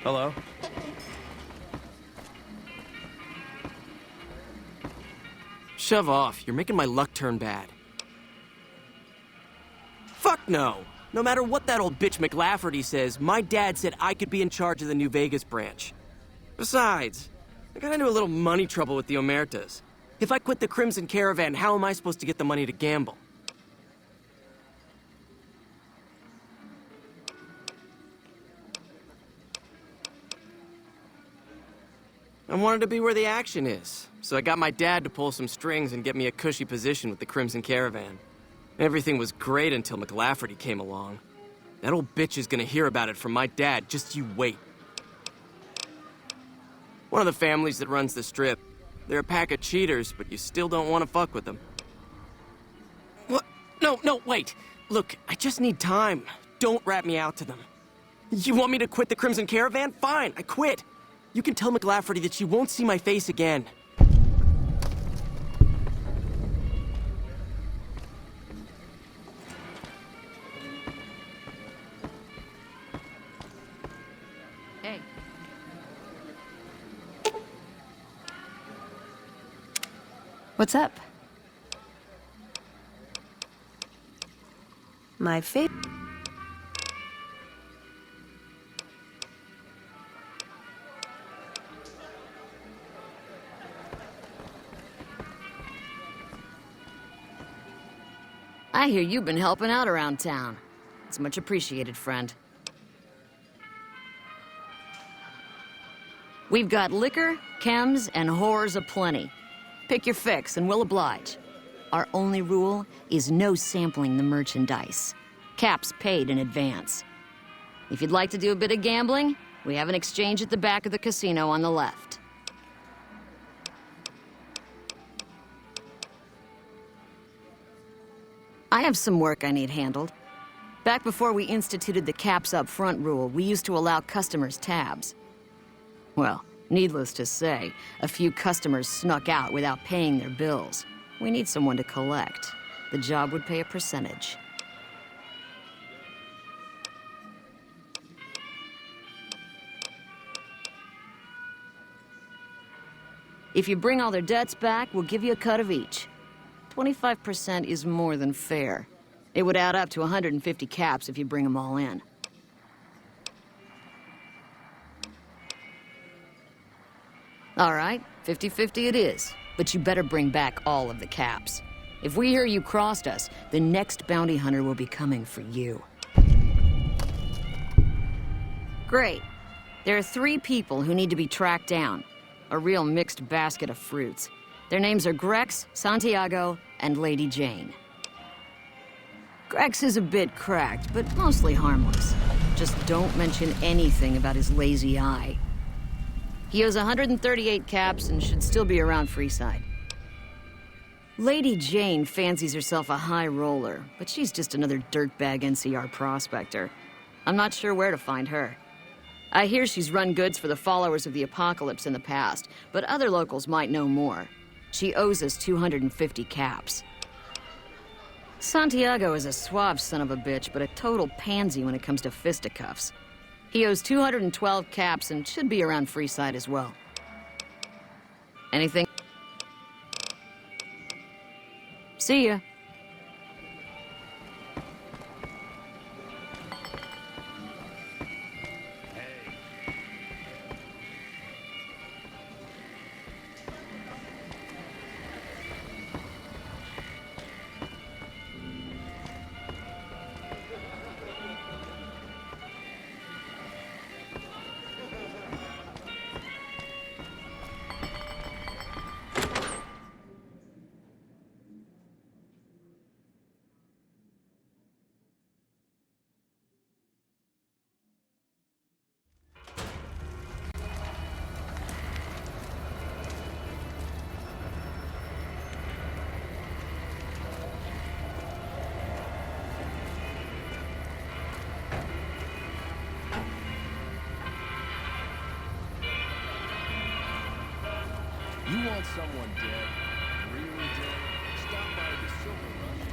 Hello? Shove off. You're making my luck turn bad. Fuck no! No matter what that old bitch McLafferty says, my dad said I could be in charge of the New Vegas branch. Besides, I got into a little money trouble with the Omertas. If I quit the Crimson Caravan, how am I supposed to get the money to gamble? I wanted to be where the action is, so I got my dad to pull some strings and get me a cushy position with the Crimson Caravan. Everything was great until McLafferty came along. That old bitch is gonna hear about it from my dad, just you wait. One of the families that runs the strip. They're a pack of cheaters, but you still don't want to fuck with them. What? No, wait. Look, I just need time. Don't rat me out to them. You want me to quit the Crimson Caravan? Fine, I quit. You can tell McLafferty that she won't see my face again. Hey. What's up? My favorite. I hear you've been helping out around town. It's much appreciated, friend. We've got liquor, chems, and whores aplenty. Pick your fix, and we'll oblige. Our only rule is no sampling the merchandise. Caps paid in advance. If you'd like to do a bit of gambling, we have an exchange at the back of the casino on the left. I have some work I need handled. Back before we instituted the caps up front rule, we used to allow customers tabs. Well, needless to say, a few customers snuck out without paying their bills. We need someone to collect. The job would pay a percentage. If you bring all their debts back, we'll give you a cut of each. 25% is more than fair. It would add up to 150 caps if you bring them all in. All right, 50-50 it is, but you better bring back all of the caps. If we hear you crossed us, the next bounty hunter will be coming for you. Great. There are 3 people who need to be tracked down. A real mixed basket of fruits. Their names are Grex, Santiago, and Lady Jane. Grex is a bit cracked, but mostly harmless. Just don't mention anything about his lazy eye. He owes 138 caps and should still be around Freeside. Lady Jane fancies herself a high roller, but she's just another dirtbag NCR prospector. I'm not sure where to find her. I hear she's run goods for the followers of the apocalypse in the past, but other locals might know more. She owes us 250 caps. Santiago is a suave son of a bitch, but a total pansy when it comes to fisticuffs. He owes 212 caps and should be around Freeside as well. Anything? See ya. You want someone dead? Really dead? Stop by the Silver Rush.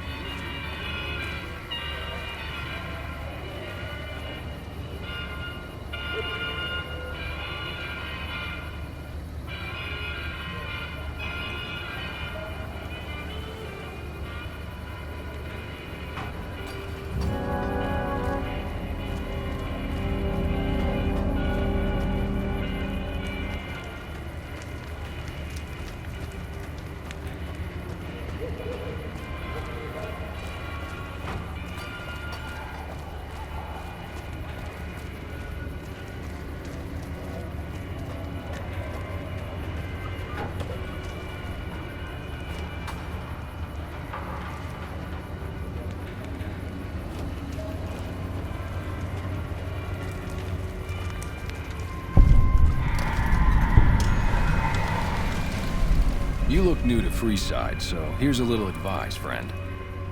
new to Freeside, so here's a little advice, friend.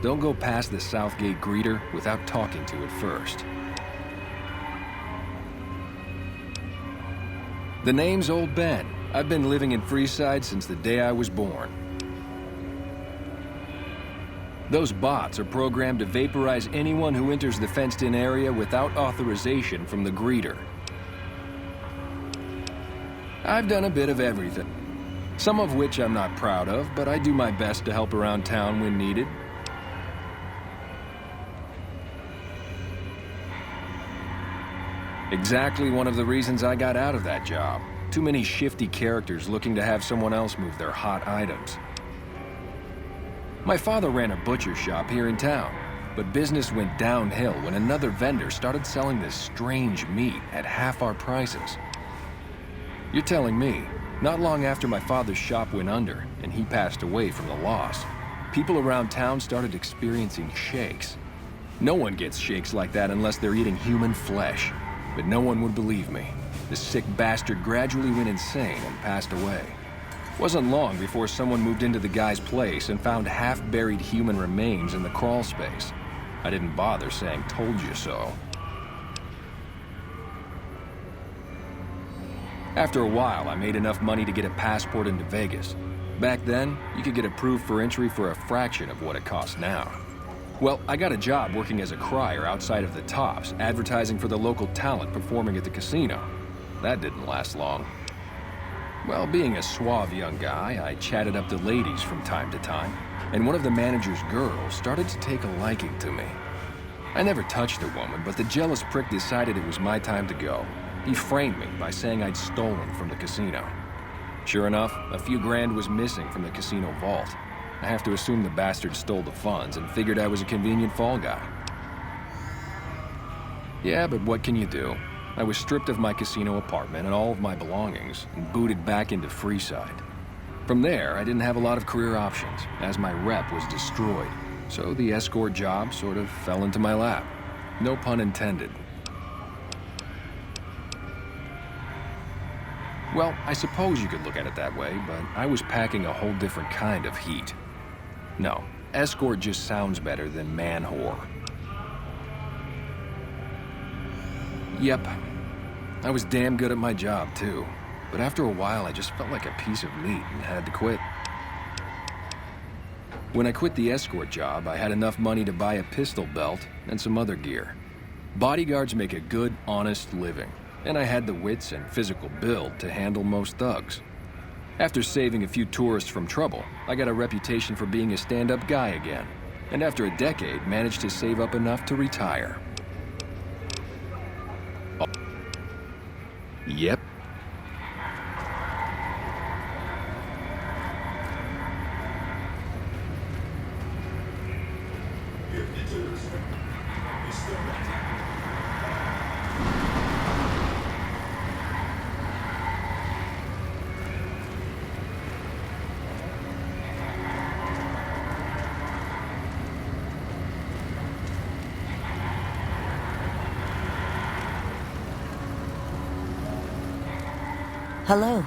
Don't go past the Southgate greeter without talking to it first. The name's Old Ben. I've been living in Freeside since the day I was born. Those bots are programmed to vaporize anyone who enters the fenced-in area without authorization from the greeter. I've done a bit of everything. Some of which I'm not proud of, but I do my best to help around town when needed. Exactly one of the reasons I got out of that job. Too many shifty characters looking to have someone else move their hot items. My father ran a butcher shop here in town, but business went downhill when another vendor started selling this strange meat at half our prices. You're telling me, not long after my father's shop went under and he passed away from the loss, people around town started experiencing shakes. No one gets shakes like that unless they're eating human flesh, but no one would believe me. The sick bastard gradually went insane and passed away. Wasn't long before someone moved into the guy's place and found half-buried human remains in the crawl space. I didn't bother saying "told you so." After a while, I made enough money to get a passport into Vegas. Back then, you could get approved for entry for a fraction of what it costs now. Well, I got a job working as a crier outside of the Tops, advertising for the local talent performing at the casino. That didn't last long. Well, being a suave young guy, I chatted up the ladies from time to time, and one of the manager's girls started to take a liking to me. I never touched the woman, but the jealous prick decided it was my time to go. He framed me by saying I'd stolen from the casino. Sure enough, a few grand was missing from the casino vault. I have to assume the bastard stole the funds and figured I was a convenient fall guy. Yeah, but what can you do? I was stripped of my casino apartment and all of my belongings and booted back into Freeside. From there, I didn't have a lot of career options, as my rep was destroyed, so the escort job sort of fell into my lap. No pun intended. Well, I suppose you could look at it that way, but I was packing a whole different kind of heat. No, escort just sounds better than man-whore. Yep, I was damn good at my job, too. But after a while, I just felt like a piece of meat and had to quit. When I quit the escort job, I had enough money to buy a pistol belt and some other gear. Bodyguards make a good, honest living, and I had the wits and physical build to handle most thugs. After saving a few tourists from trouble, I got a reputation for being a stand-up guy again, and after a decade, managed to save up enough to retire. Yep. Hello.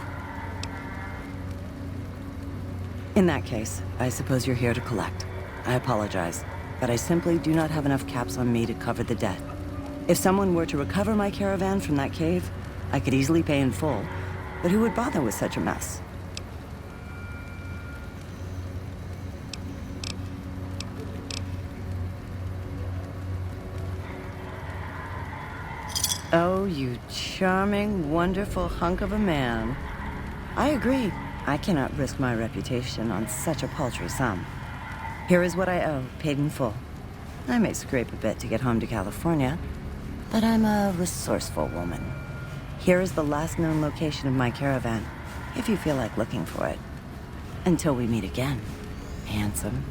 In that case, I suppose you're here to collect. I apologize, but I simply do not have enough caps on me to cover the debt. If someone were to recover my caravan from that cave, I could easily pay in full, but who would bother with such a mess? Oh, you charming, wonderful hunk of a man. I agree. I cannot risk my reputation on such a paltry sum. Here is what I owe, paid in full. I may scrape a bit to get home to California, but I'm a resourceful woman. Here is the last known location of my caravan, if you feel like looking for it. Until we meet again, handsome.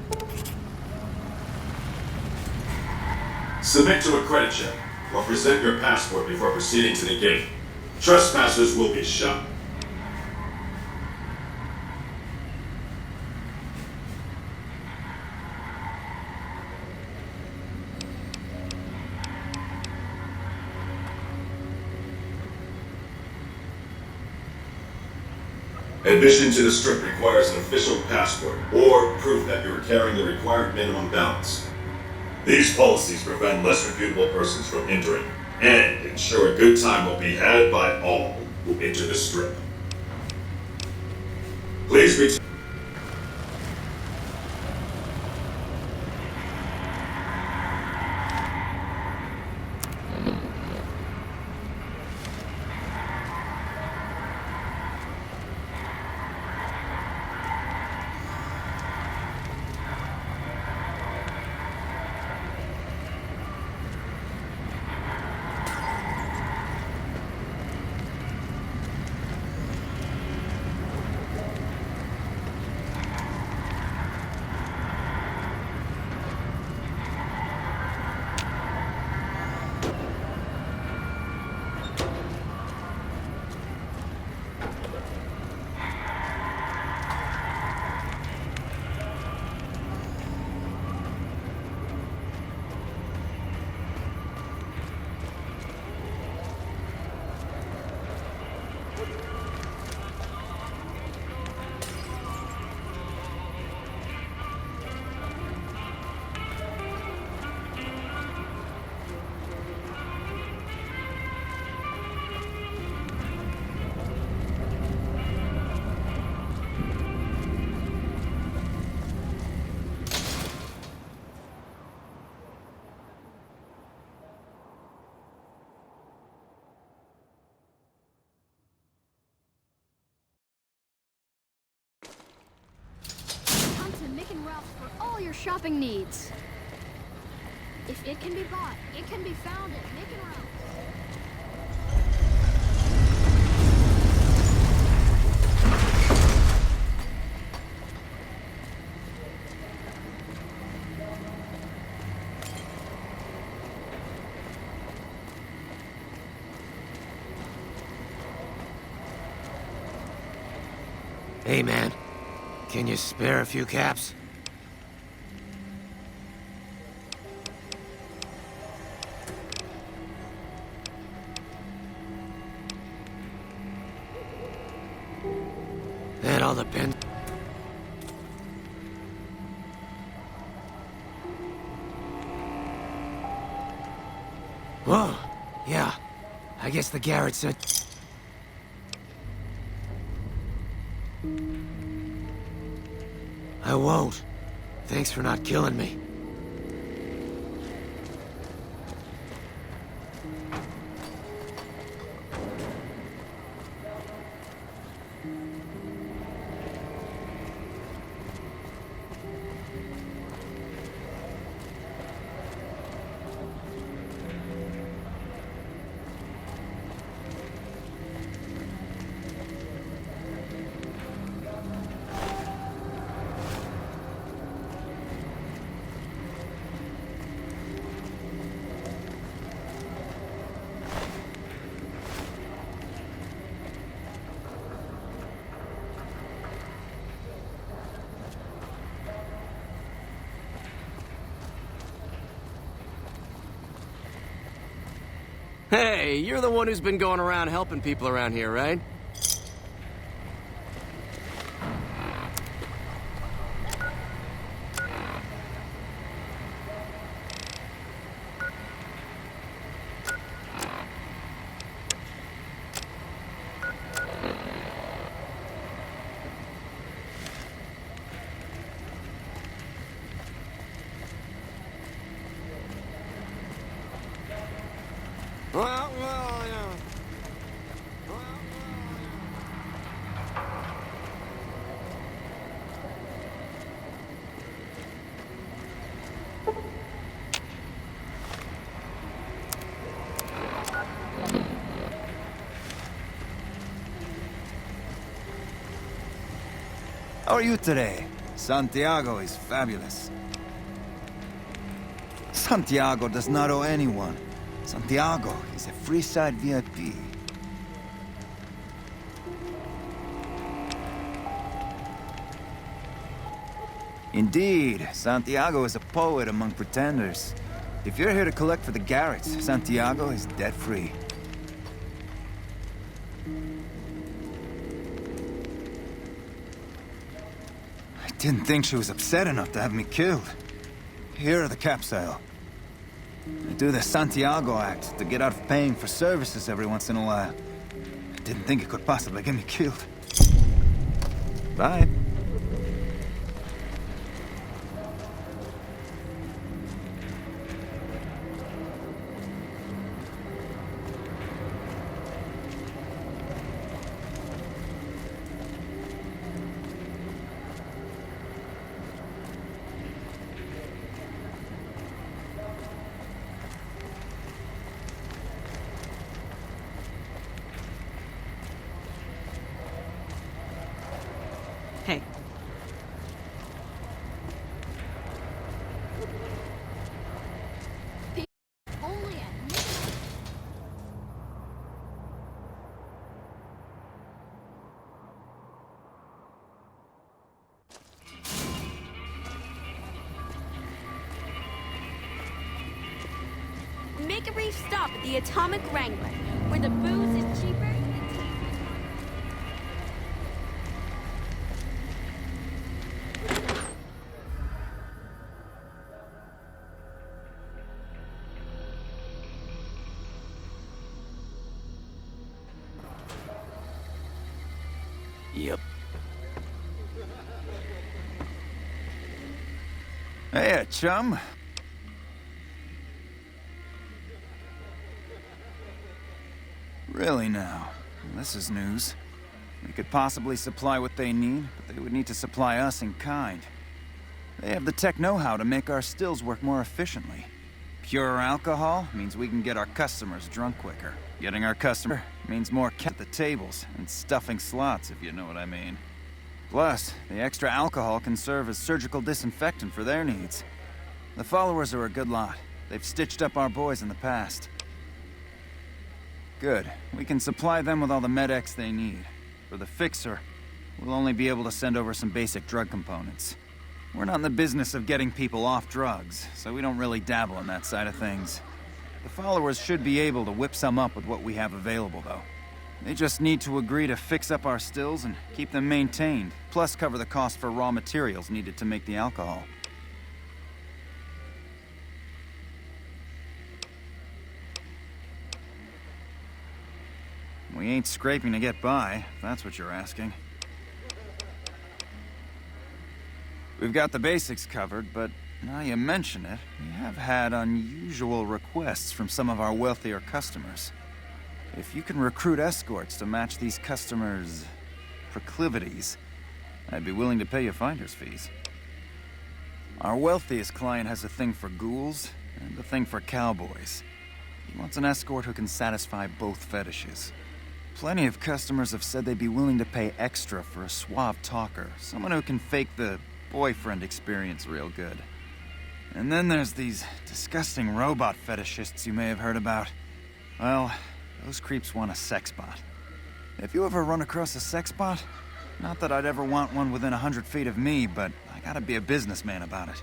Submit to a credit check, or present your passport before proceeding to the gate. Trespassers will be shot. Admission to the Strip requires an official passport or proof that you're carrying the required minimum balance. These policies prevent less reputable persons from entering and ensure a good time will be had by all who enter the Strip. Please reach. Come to Mick and Ralph's for all your shopping needs. If it can be bought, it can be found at Mick and Ralph's. Hey, man. Can you spare a few caps? That all depends. Whoa. Yeah. I guess the Garrett said... I won't. Thanks for not killing me. Hey, you're the one who's been going around helping people around here, right? Well, yeah. How are you today? Santiago is fabulous. Santiago does not owe anyone. Santiago is a Freeside VIP. Indeed, Santiago is a poet among pretenders. If you're here to collect for the Garretts, Santiago is debt-free. Didn't think she was upset enough to have me killed. Here are the capsule. I do the Santiago Act to get out of paying for services every once in a while. I didn't think it could possibly get me killed. Bye. Hey. Only at midnight. Make a brief stop at the Atomic Wrangler, where the booze is cheaper and tastes. Yep. Hey, chum. Really now? This is news. We could possibly supply what they need, but they would need to supply us in kind. They have the tech know-how to make our stills work more efficiently. Pure alcohol means we can get our customers drunk quicker. Getting our customer means more at the tables and stuffing slots, if you know what I mean. Plus, the extra alcohol can serve as surgical disinfectant for their needs. The followers are a good lot. They've stitched up our boys in the past. Good. We can supply them with all the med-X they need. For the fixer, we'll only be able to send over some basic drug components. We're not in the business of getting people off drugs, so we don't really dabble in that side of things. The followers should be able to whip some up with what we have available, though. They just need to agree to fix up our stills and keep them maintained, plus cover the cost for raw materials needed to make the alcohol. We ain't scraping to get by, if that's what you're asking. We've got the basics covered, but now you mention it, we have had unusual requests from some of our wealthier customers. If you can recruit escorts to match these customers' proclivities, I'd be willing to pay you finder's fees. Our wealthiest client has a thing for ghouls and a thing for cowboys. He wants an escort who can satisfy both fetishes. Plenty of customers have said they'd be willing to pay extra for a suave talker, someone who can fake the boyfriend experience real good. And then there's these disgusting robot fetishists you may have heard about. Well, those creeps want a sex bot. If you ever run across a sex bot, not that I'd ever want one within 100 feet of me, but I gotta be a businessman about it.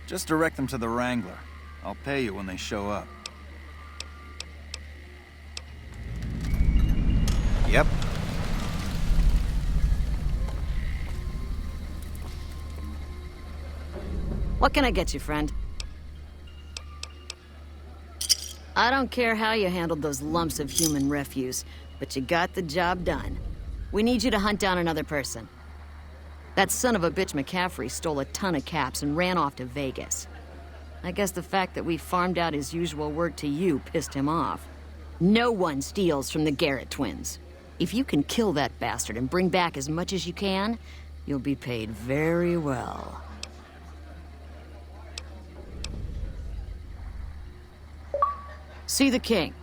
Just direct them to the Wrangler. I'll pay you when they show up. Yep. What can I get you, friend? I don't care how you handled those lumps of human refuse, but you got the job done. We need you to hunt down another person. That son of a bitch McCaffrey stole a ton of caps and ran off to Vegas. I guess the fact that we farmed out his usual work to you pissed him off. No one steals from the Garrett twins. If you can kill that bastard and bring back as much as you can, you'll be paid very well. See the king.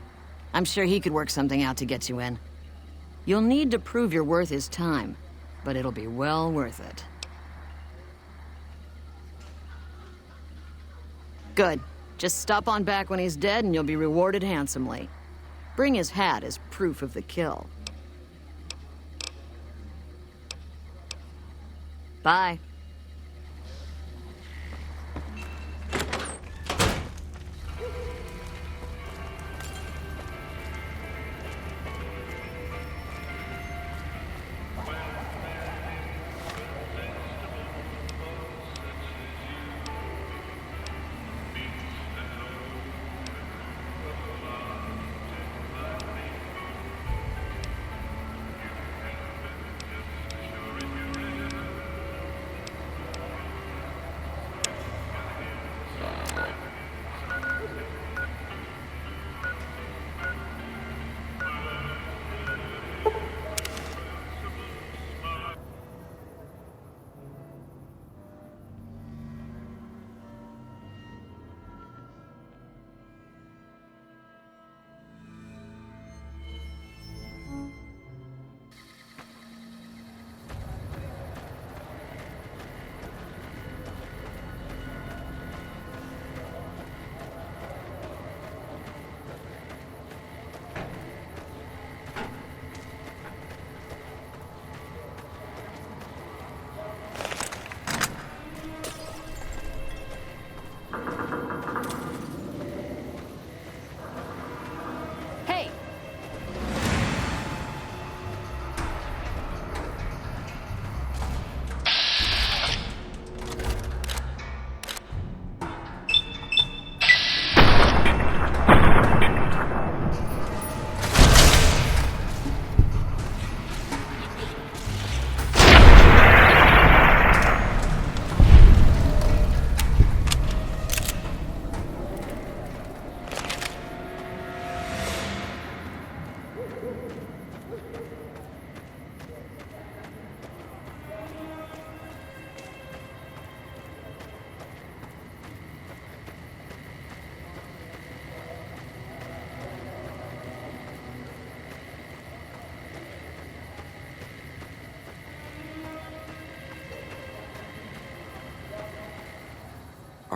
I'm sure he could work something out to get you in. You'll need to prove you're worth his time, but it'll be well worth it. Good. Just stop on back when he's dead and you'll be rewarded handsomely. Bring his hat as proof of the kill. Bye.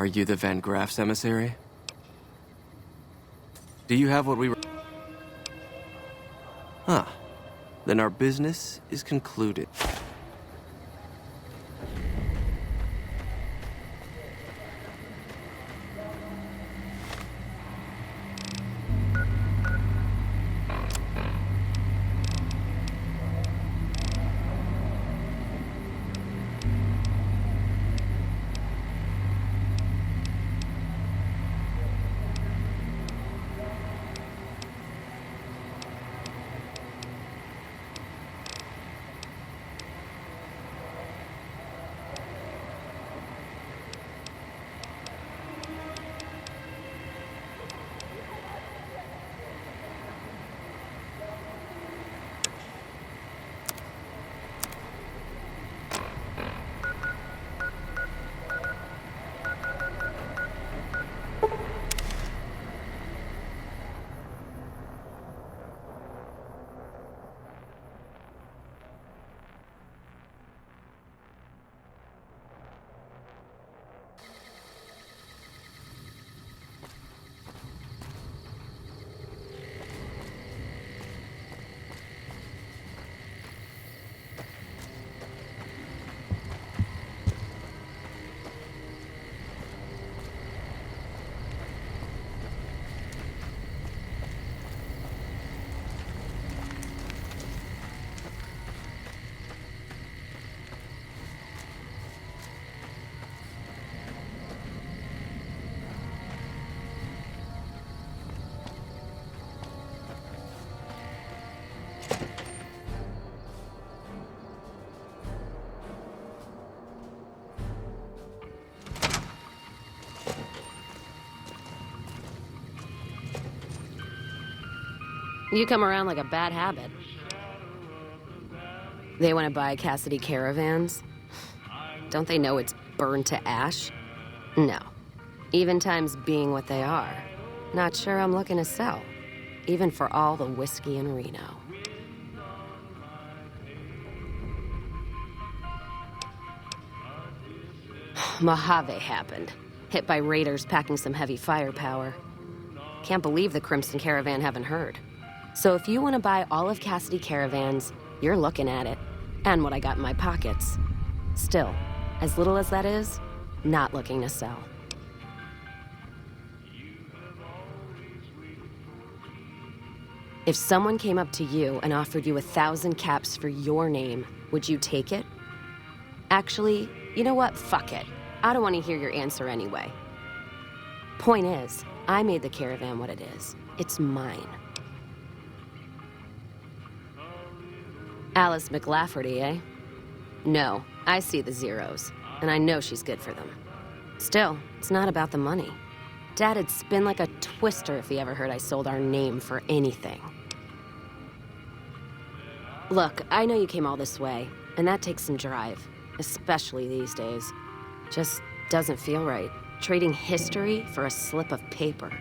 Are you the Van Graff's emissary? Do you have what we were... Huh. Then our business is concluded. You come around like a bad habit. They want to buy Cassidy caravans? Don't they know it's burned to ash? No. Even times being what they are. Not sure I'm looking to sell. Even for all the whiskey in Reno. Mojave happened. Hit by raiders packing some heavy firepower. Can't believe the Crimson Caravan haven't heard. So if you want to buy all of Cassidy caravans, you're looking at it. And what I got in my pockets. Still, as little as that is, not looking to sell. If someone came up to you and offered you 1,000 caps for your name, would you take it? Actually, you know what? Fuck it. I don't want to hear your answer anyway. Point is, I made the caravan what it is. It's mine. Alice McLafferty, eh? No, I see the zeros, and I know she's good for them. Still, it's not about the money. Dad'd spin like a twister if he ever heard I sold our name for anything. Look, I know you came all this way, and that takes some drive, especially these days. Just doesn't feel right, trading history for a slip of paper.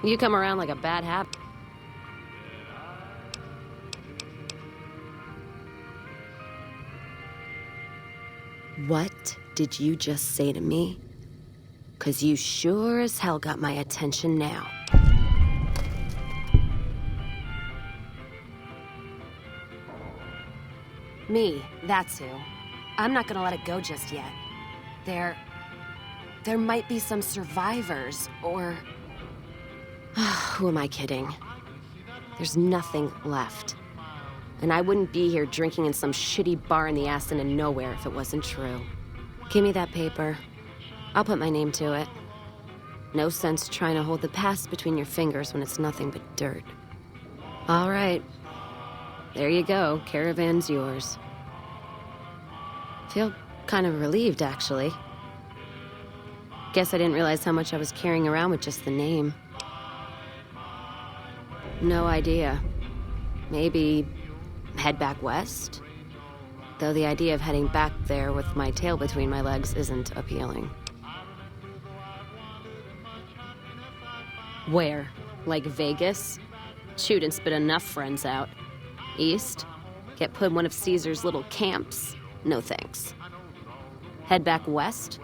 You come around like a bad habit. What did you just say to me? 'Cause you sure as hell got my attention now. Me, that's who. I'm not gonna let it go just yet. There might be some survivors, or... Who am I kidding? There's nothing left. And I wouldn't be here drinking in some shitty bar in the ass of nowhere if it wasn't true. Give me that paper. I'll put my name to it. No sense trying to hold the past between your fingers when it's nothing but dirt. All right. There you go. Caravan's yours. Feel kind of relieved, actually. Guess I didn't realize how much I was carrying around with just the name. No idea. Maybe head back west? Though the idea of heading back there with my tail between my legs isn't appealing. Where? Like Vegas? Shoot and spit enough friends out. East? Get put in one of Caesar's little camps? No thanks. Head back west?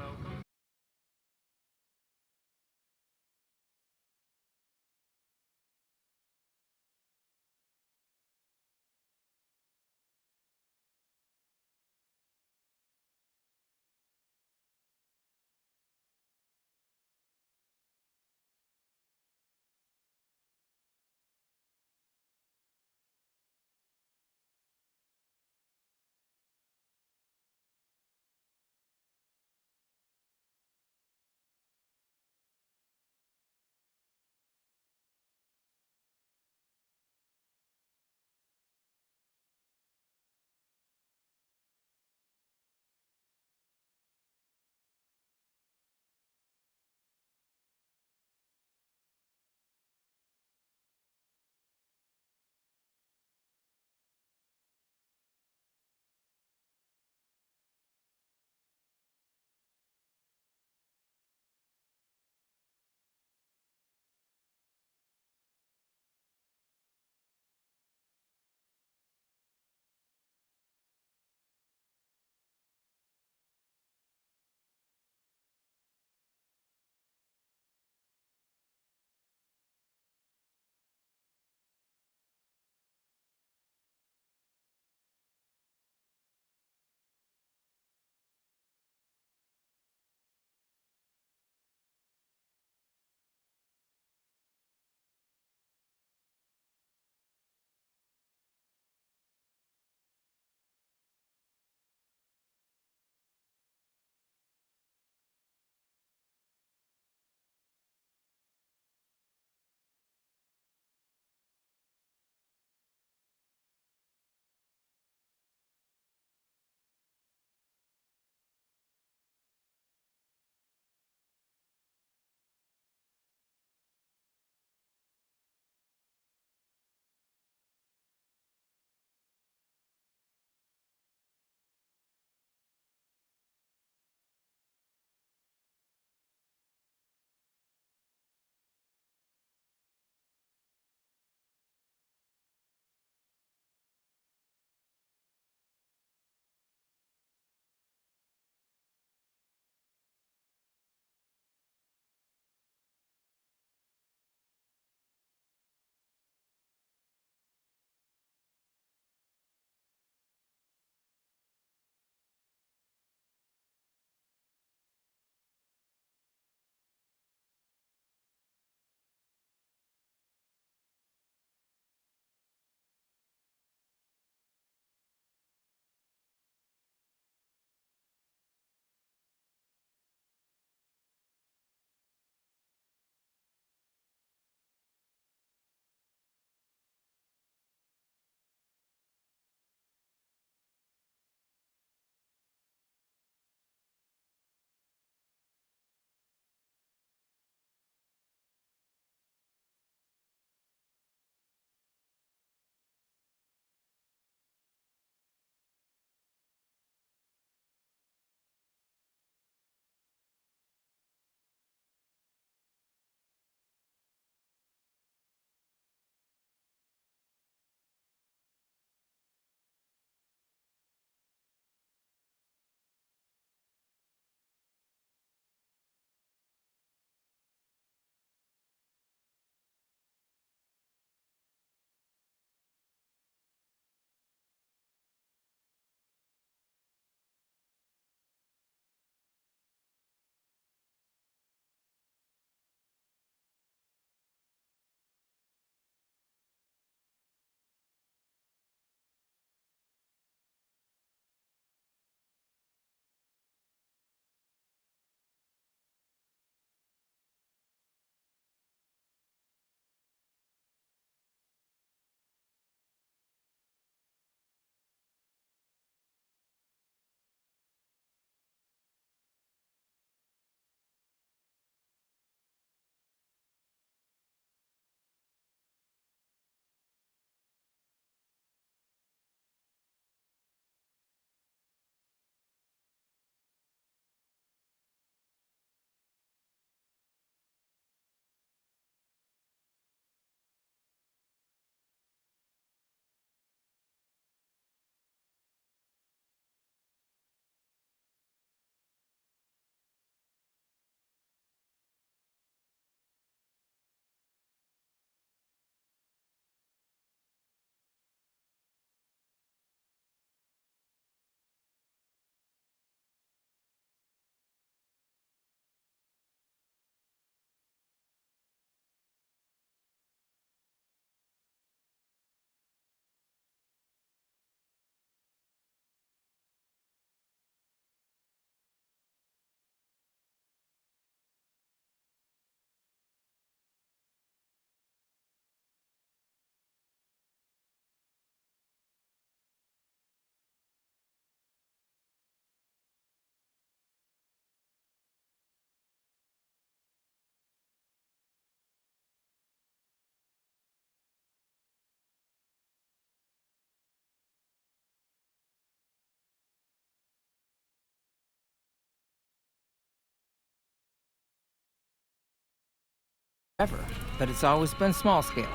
Ever, but it's always been small scale.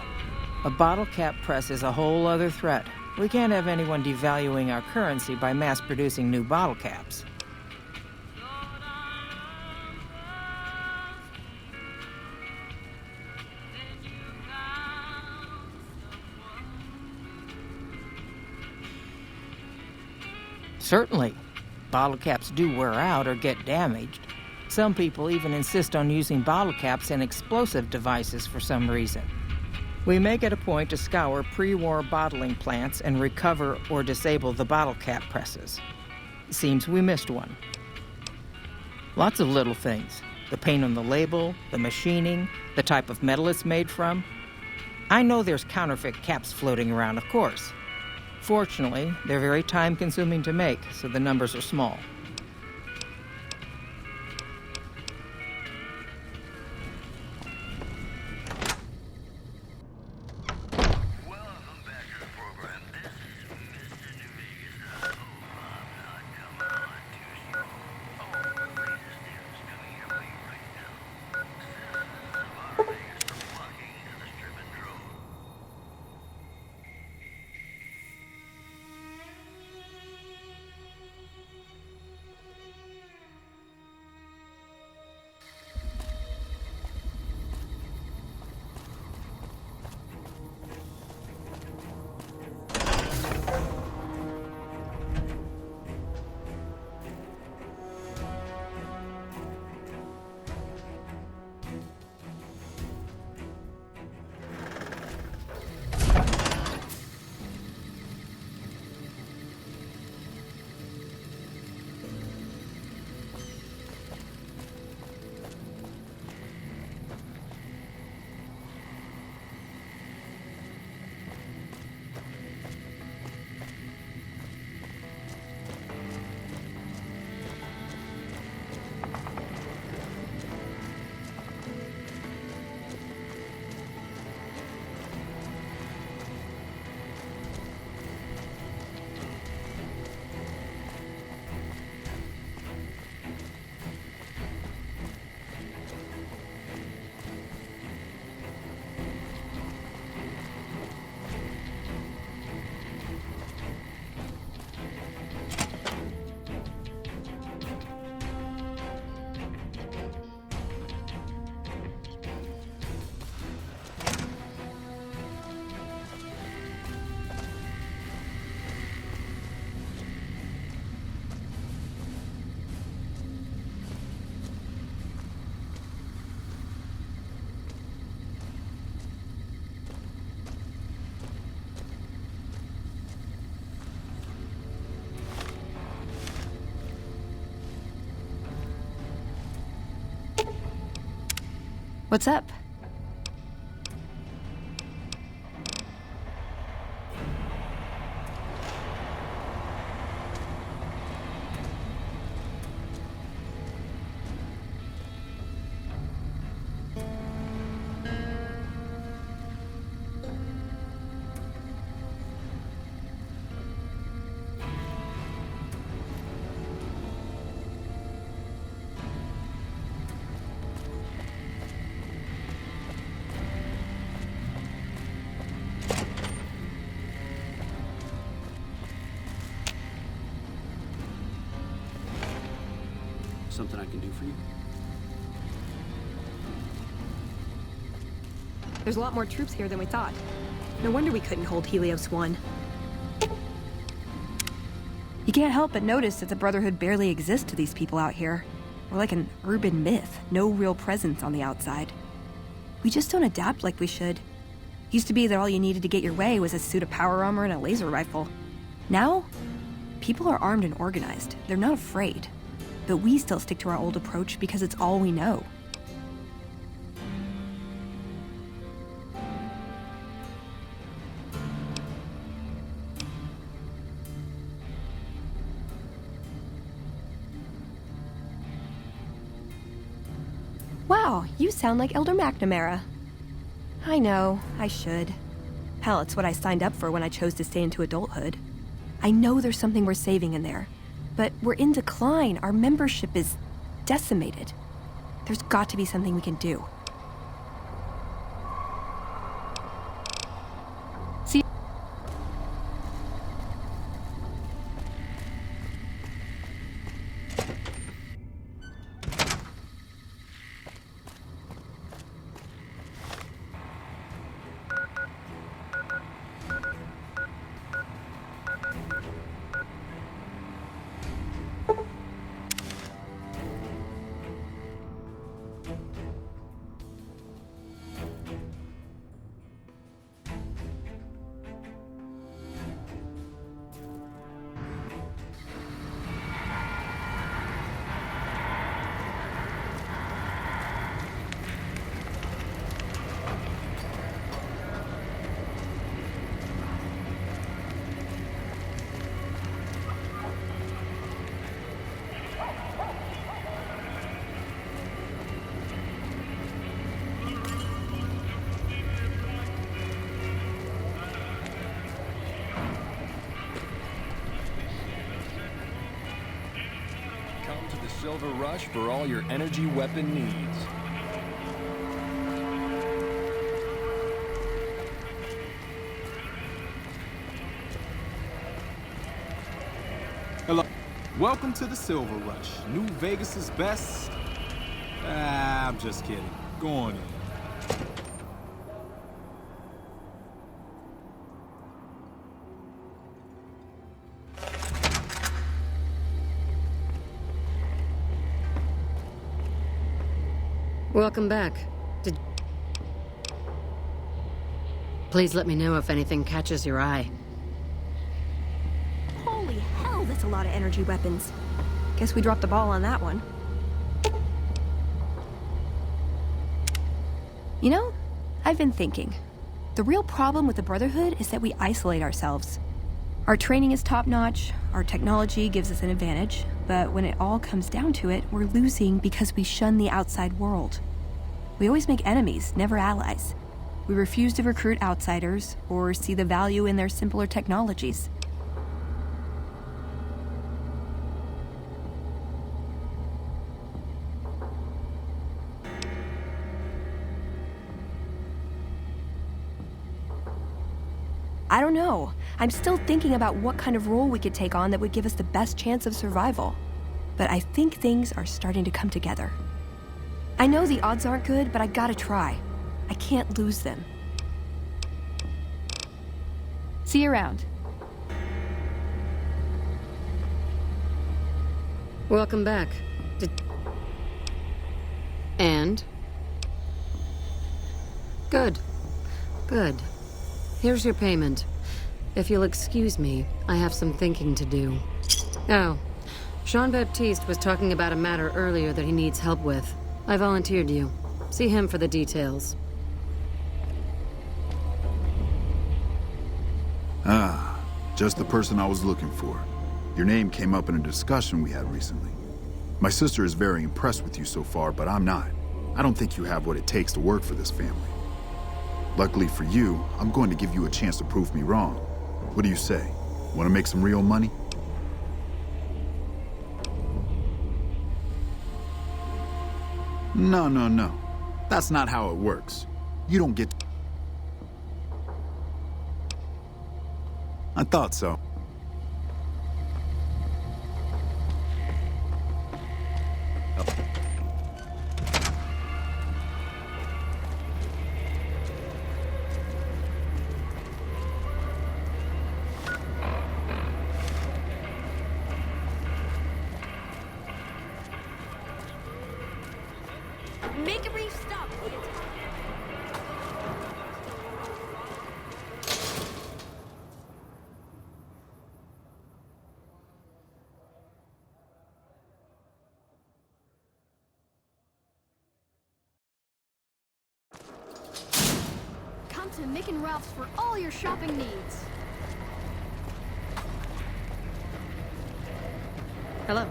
A bottle cap press is a whole other threat. We can't have anyone devaluing our currency by mass producing new bottle caps. Certainly. Bottle caps do wear out or get damaged. Some people even insist on using bottle caps in explosive devices for some reason. We make it a point to scour pre-war bottling plants and recover or disable the bottle cap presses. Seems we missed one. Lots of little things. The paint on the label, the machining, the type of metal it's made from. I know there's counterfeit caps floating around, of course. Fortunately, they're very time-consuming to make, so the numbers are small. What's up? Something I can do for you? There's a lot more troops here than we thought. No wonder we couldn't hold Helios 1. You can't help but notice that the Brotherhood barely exists to these people out here. We're like an urban myth, no real presence on the outside. We just don't adapt like we should. Used to be that all you needed to get your way was a suit of power armor and a laser rifle. Now, people are armed and organized. They're not afraid. But we still stick to our old approach because it's all we know. Wow, you sound like Elder McNamara. I know, I should. Hell, it's what I signed up for when I chose to stay into adulthood. I know there's something we're saving in there. But we're in decline. Our membership is decimated. There's got to be something we can do. Silver Rush for all your energy weapon needs. Hello. Welcome to the Silver Rush. New Vegas's best. I'm just kidding. Go on in. Welcome back. Please let me know if anything catches your eye. Holy hell, that's a lot of energy weapons. Guess we dropped the ball on that one. You know, I've been thinking. The real problem with the Brotherhood is that we isolate ourselves. Our training is top-notch, our technology gives us an advantage, but when it all comes down to it, we're losing because we shun the outside world. We always make enemies, never allies. We refuse to recruit outsiders or see the value in their simpler technologies. I don't know. I'm still thinking about what kind of role we could take on that would give us the best chance of survival. But I think things are starting to come together. I know the odds aren't good, but I gotta try. I can't lose them. See you around. Welcome back. And? Good. Good. Here's your payment. If you'll excuse me, I have some thinking to do. Oh, Jean-Baptiste was talking about a matter earlier that he needs help with. I volunteered you. See him for the details. Ah, just the person I was looking for. Your name came up in a discussion we had recently. My sister is very impressed with you so far, but I'm not. I don't think you have what it takes to work for this family. Luckily for you, I'm going to give you a chance to prove me wrong. What do you say? Want to make some real money? No. That's not how it works. You don't get... I thought so. Make a brief stop. Come to Mick and Ralph's for all your shopping needs. Hello.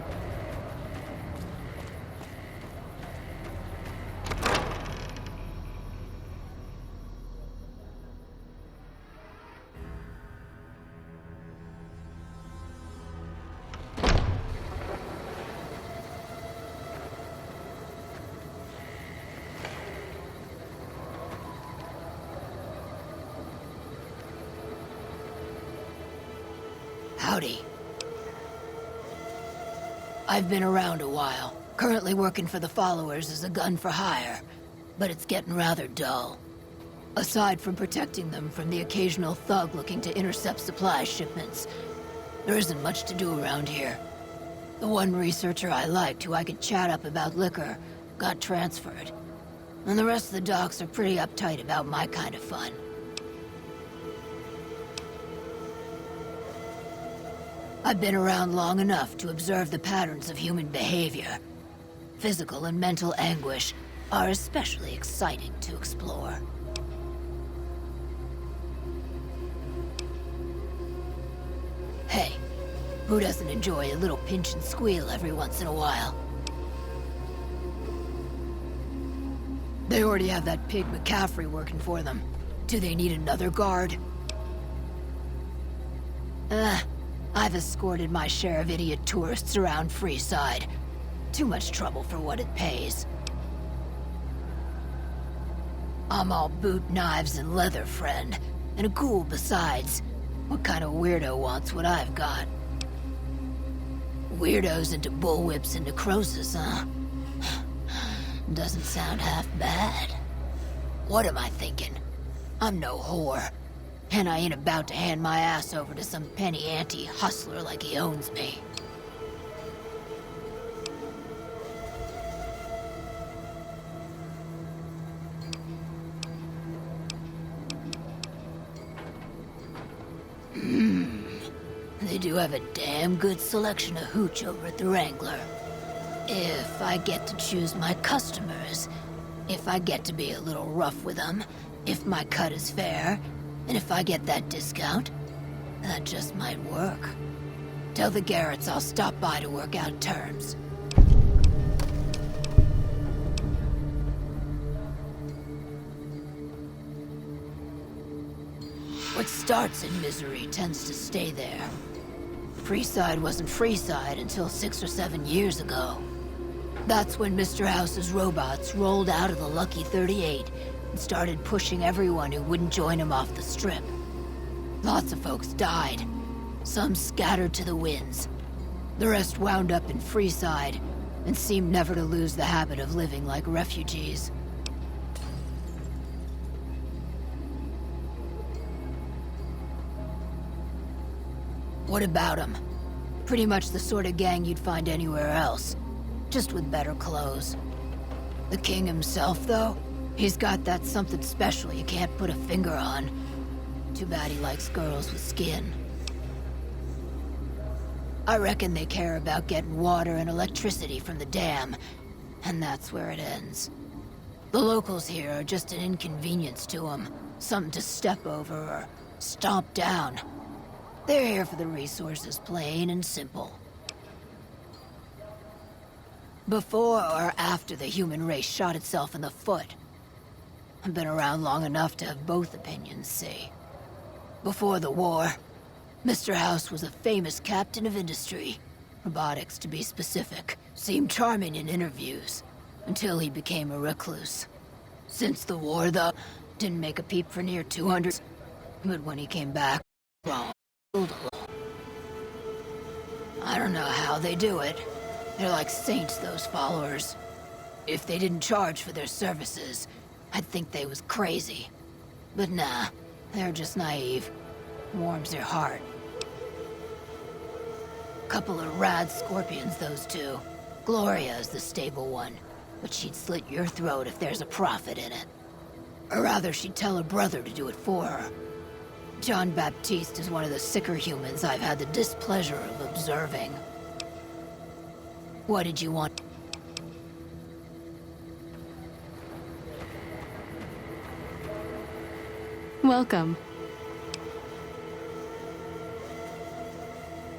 Howdy. I've been around a while, currently working for the followers as a gun for hire, but it's getting rather dull. Aside from protecting them from the occasional thug looking to intercept supply shipments, there isn't much to do around here. The one researcher I liked who I could chat up about liquor got transferred, and the rest of the docs are pretty uptight about my kind of fun. I've been around long enough to observe the patterns of human behavior. Physical and mental anguish are especially exciting to explore. Hey, who doesn't enjoy a little pinch and squeal every once in a while? They already have that pig McCaffrey working for them. Do they need another guard? I've escorted my share of idiot tourists around Freeside. Too much trouble for what it pays. I'm all boot, knives, and leather, friend. And a ghoul besides. What kind of weirdo wants what I've got? Weirdos into bullwhips and necrosis, huh? Doesn't sound half bad. What am I thinking? I'm no whore. And I ain't about to hand my ass over to some penny ante hustler like he owns me. They do have a damn good selection of hooch over at the Wrangler. If I get to choose my customers, if I get to be a little rough with them, if my cut is fair, and if I get that discount, that just might work. Tell the Garretts I'll stop by to work out terms. What starts in misery tends to stay there. Freeside wasn't Freeside until 6 or 7 years ago. That's when Mr. House's robots rolled out of the Lucky 38 and started pushing everyone who wouldn't join him off the strip. Lots of folks died. Some scattered to the winds. The rest wound up in Freeside and seemed never to lose the habit of living like refugees. What about them? Pretty much the sort of gang you'd find anywhere else, just with better clothes. The king himself, though, he's got that something special you can't put a finger on. Too bad he likes girls with skin. I reckon they care about getting water and electricity from the dam, and that's where it ends. The locals here are just an inconvenience to them, something to step over or stomp down. They're here for the resources, plain and simple. Before or after the human race shot itself in the foot? I've been around long enough to have both opinions, see. Before the war, Mr. House was a famous captain of industry. Robotics, to be specific. Seemed charming in interviews, until he became a recluse. Since the war, though, didn't make a peep for near 200. But when he came back, well, I don't know how they do it. They're like saints, those followers. If they didn't charge for their services, I'd think they was crazy. But nah, they're just naive. Warms their heart. Couple of rad scorpions, those two. Gloria is the stable one, but she'd slit your throat if there's a profit in it. Or rather, she'd tell her brother to do it for her. John Baptiste is one of the sicker humans I've had the displeasure of observing. What did you want? Welcome.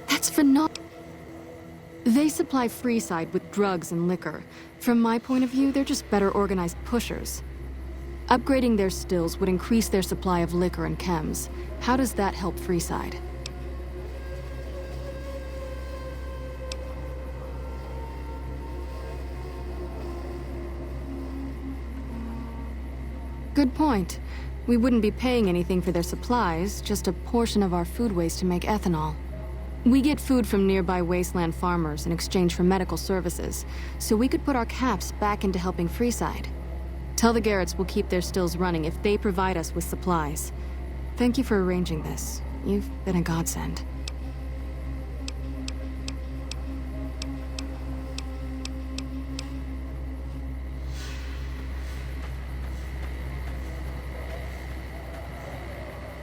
That's phenomenal. They supply Freeside with drugs and liquor. From my point of view, they're just better organized pushers. Upgrading their stills would increase their supply of liquor and chems. How does that help Freeside? Good point. We wouldn't be paying anything for their supplies, just a portion of our food waste to make ethanol. We get food from nearby wasteland farmers in exchange for medical services, so we could put our caps back into helping Freeside. Tell the Garretts we'll keep their stills running if they provide us with supplies. Thank you for arranging this. You've been a godsend.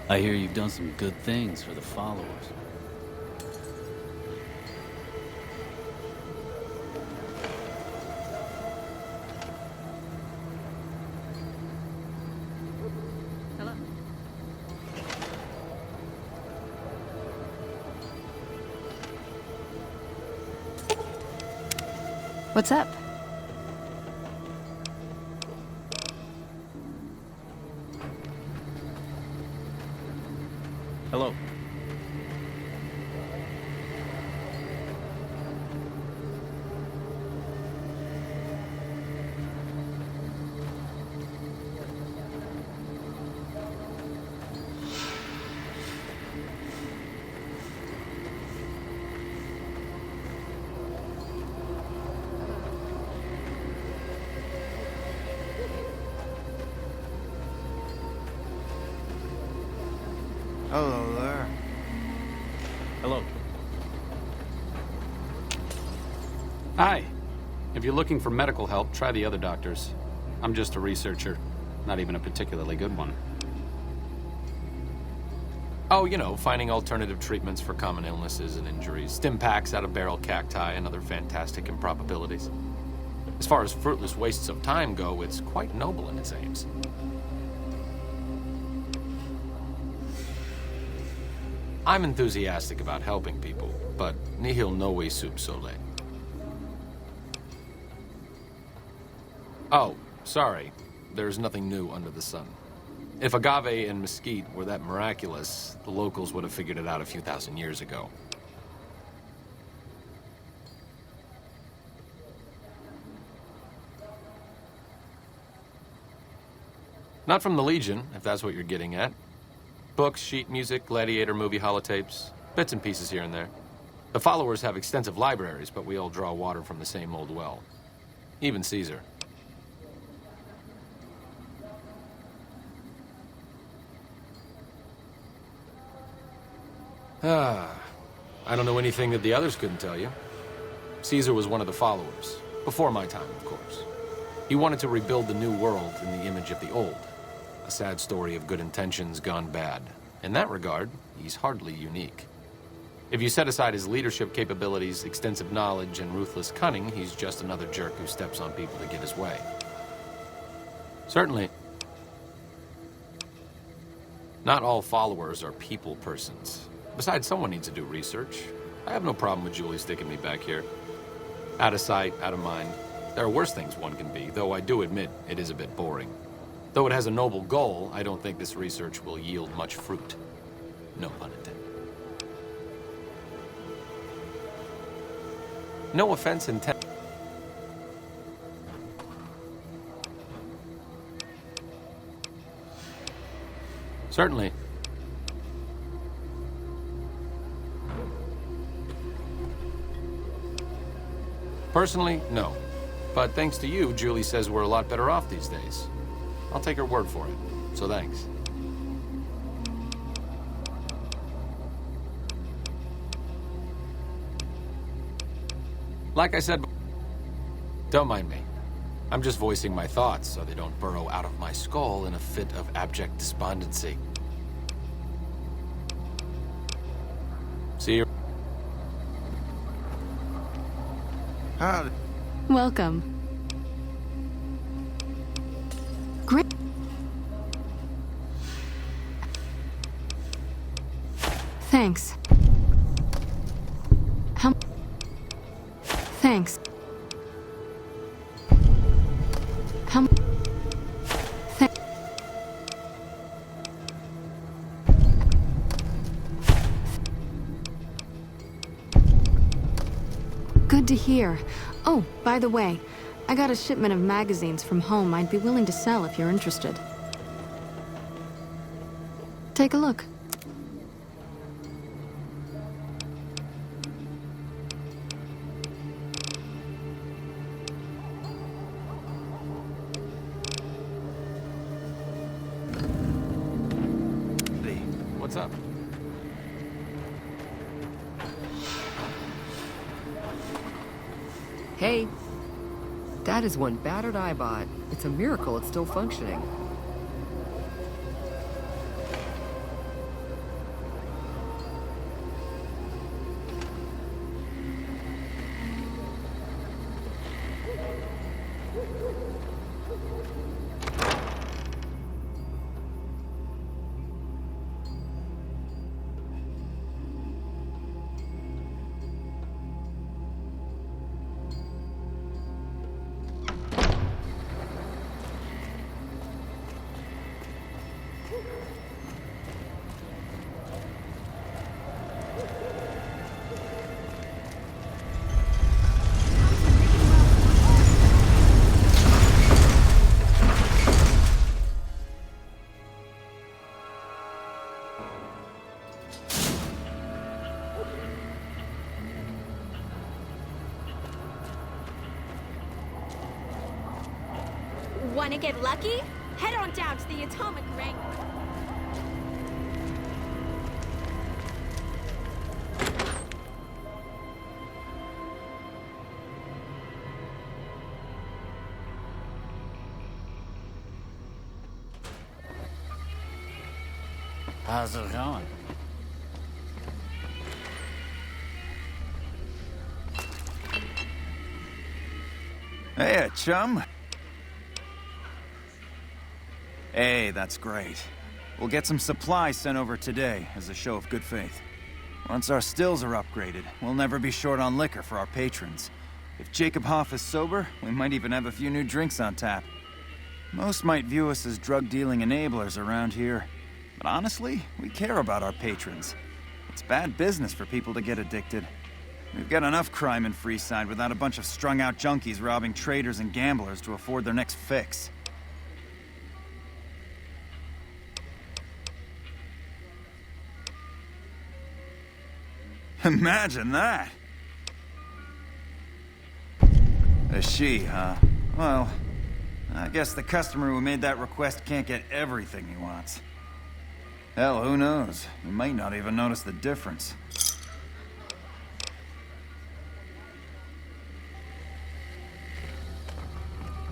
I hear you've done some good things for the followers. Hello? What's up? Hello. Hello there. Hello. Hi. If you're looking for medical help, try the other doctors. I'm just a researcher, not even a particularly good one. Oh, you know, finding alternative treatments for common illnesses and injuries, stim packs out of barrel cacti, and other fantastic improbabilities. As far as fruitless wastes of time go, it's quite noble in its aims. I'm enthusiastic about helping people, but nihil novi sub sole. Oh, sorry. There's nothing new under the sun. If agave and mesquite were that miraculous, the locals would have figured it out a few thousand years ago. Not from the Legion, if that's what you're getting at. Books, sheet music, gladiator movie holotapes, bits and pieces here and there. The followers have extensive libraries, but we all draw water from the same old well. Even Caesar. I don't know anything that the others couldn't tell you. Caesar was one of the followers. Before my time, of course. He wanted to rebuild the new world in the image of the old. A sad story of good intentions gone bad. In that regard, he's hardly unique. If you set aside his leadership capabilities, extensive knowledge, and ruthless cunning, he's just another jerk who steps on people to get his way. Certainly, not all followers are people persons. Besides, someone needs to do research. I have no problem with Julie sticking me back here. Out of sight, out of mind. There are worse things one can be, though I do admit it is a bit boring. Though it has a noble goal, I don't think this research will yield much fruit. No pun intended. No offense intended. Certainly. Personally, no. But thanks to you, Julie says we're a lot better off these days. I'll take her word for it, so thanks. Like I said, don't mind me. I'm just voicing my thoughts so they don't burrow out of my skull in a fit of abject despondency. See you. Howdy. Welcome. Great. Thanks. Thanks. Good to hear. Oh, by the way, I got a shipment of magazines from home I'd be willing to sell if you're interested. Take a look. What's up? Hey, that is one battered iBot. It's a miracle it's still functioning. Wanna get lucky? Head on down to the Atomic Wrangler. How's it going? Hey, chum. Hey, that's great. We'll get some supplies sent over today as a show of good faith. Once our stills are upgraded, we'll never be short on liquor for our patrons. If Jacob Hoff is sober, we might even have a few new drinks on tap. Most might view us as drug-dealing enablers around here. But honestly, we care about our patrons. It's bad business for people to get addicted. We've got enough crime in Freeside without a bunch of strung-out junkies robbing traders and gamblers to afford their next fix. Imagine that! A she, huh? Well, I guess the customer who made that request can't get everything he wants. Hell, who knows? You might not even notice the difference.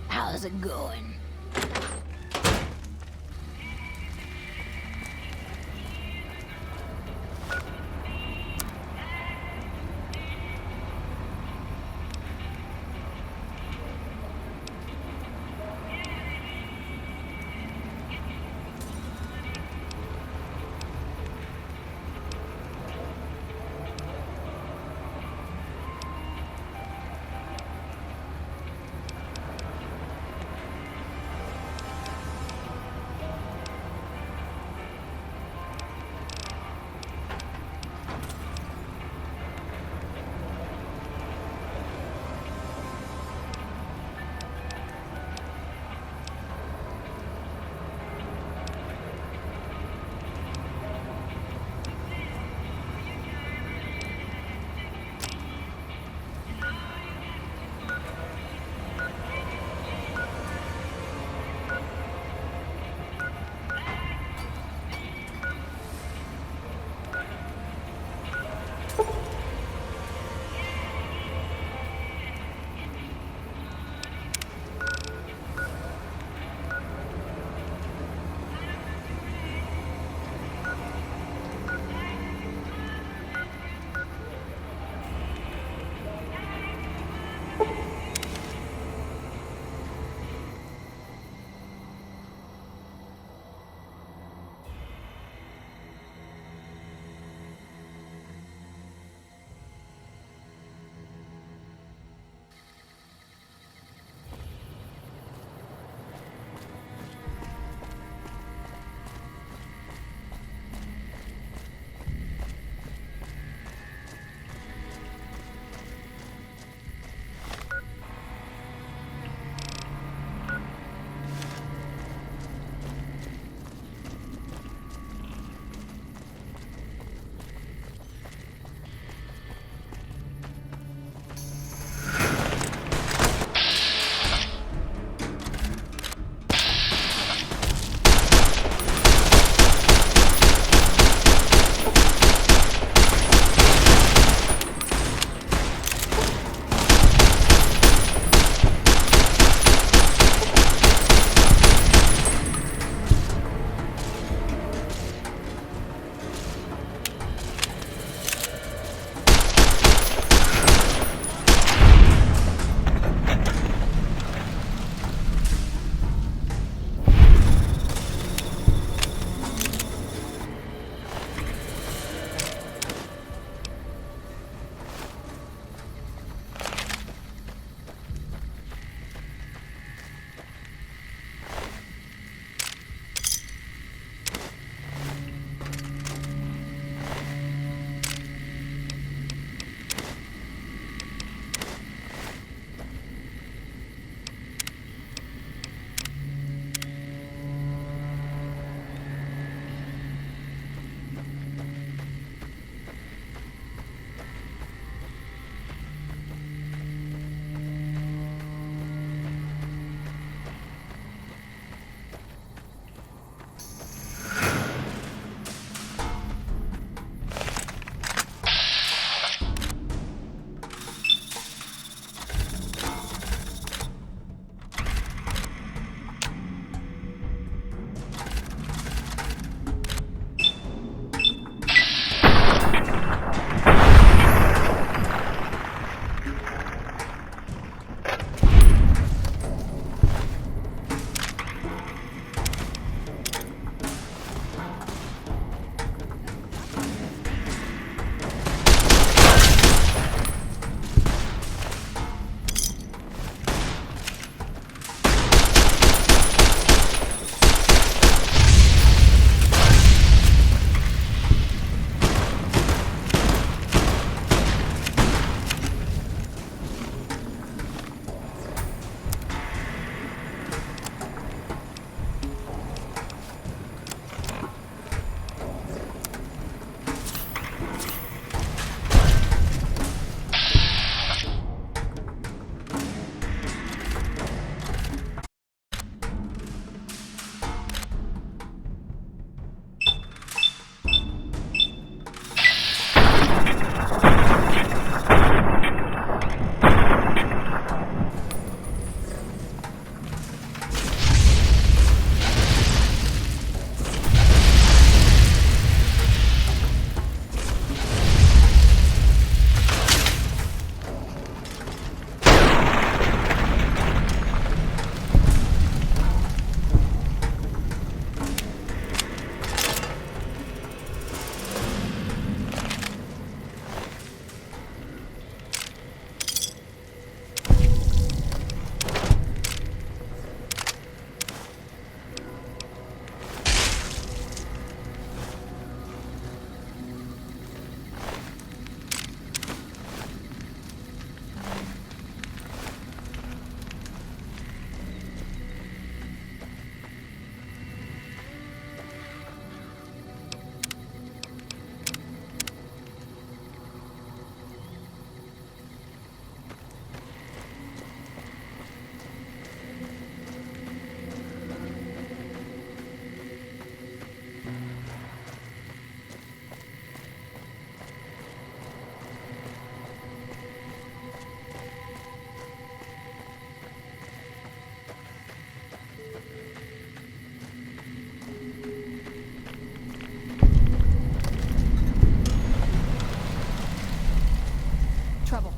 How's it going? trouble.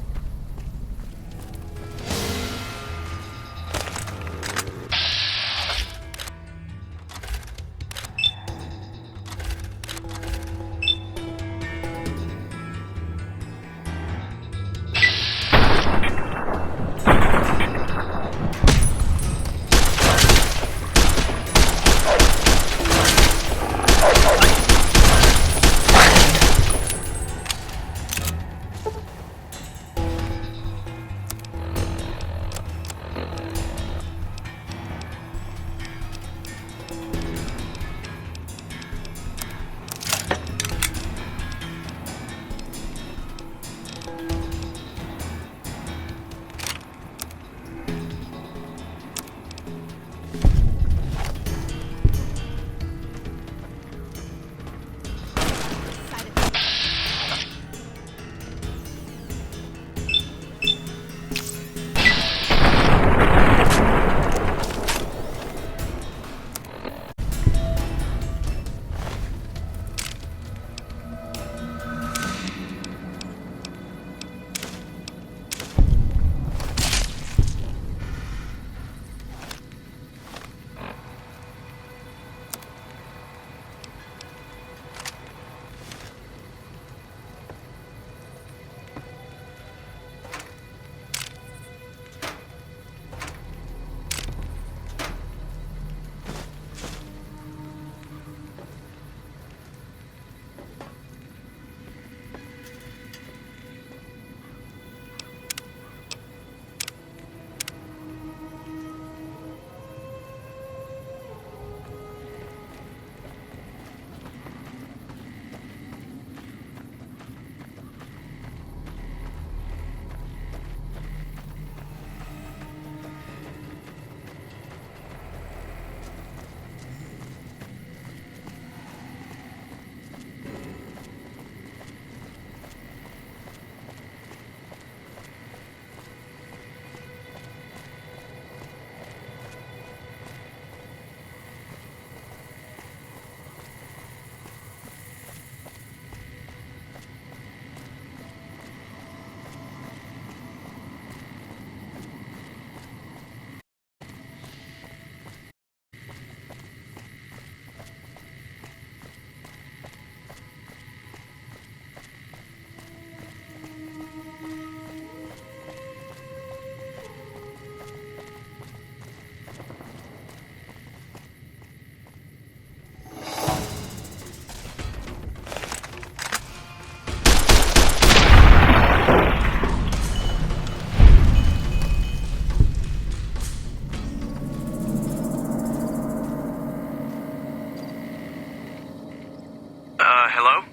Hello?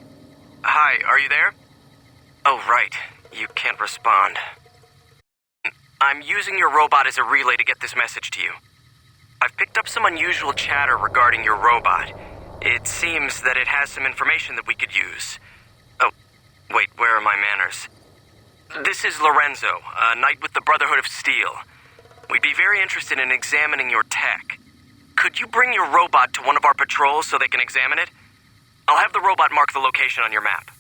Hi, are you there? Oh, right. You can't respond. I'm using your robot as a relay to get this message to you. I've picked up some unusual chatter regarding your robot. It seems that it has some information that we could use. Oh, wait, where are my manners? This is Lorenzo, a knight with the Brotherhood of Steel. We'd be very interested in examining your tech. Could you bring your robot to one of our patrols so they can examine it? I'll have the robot mark the location on your map.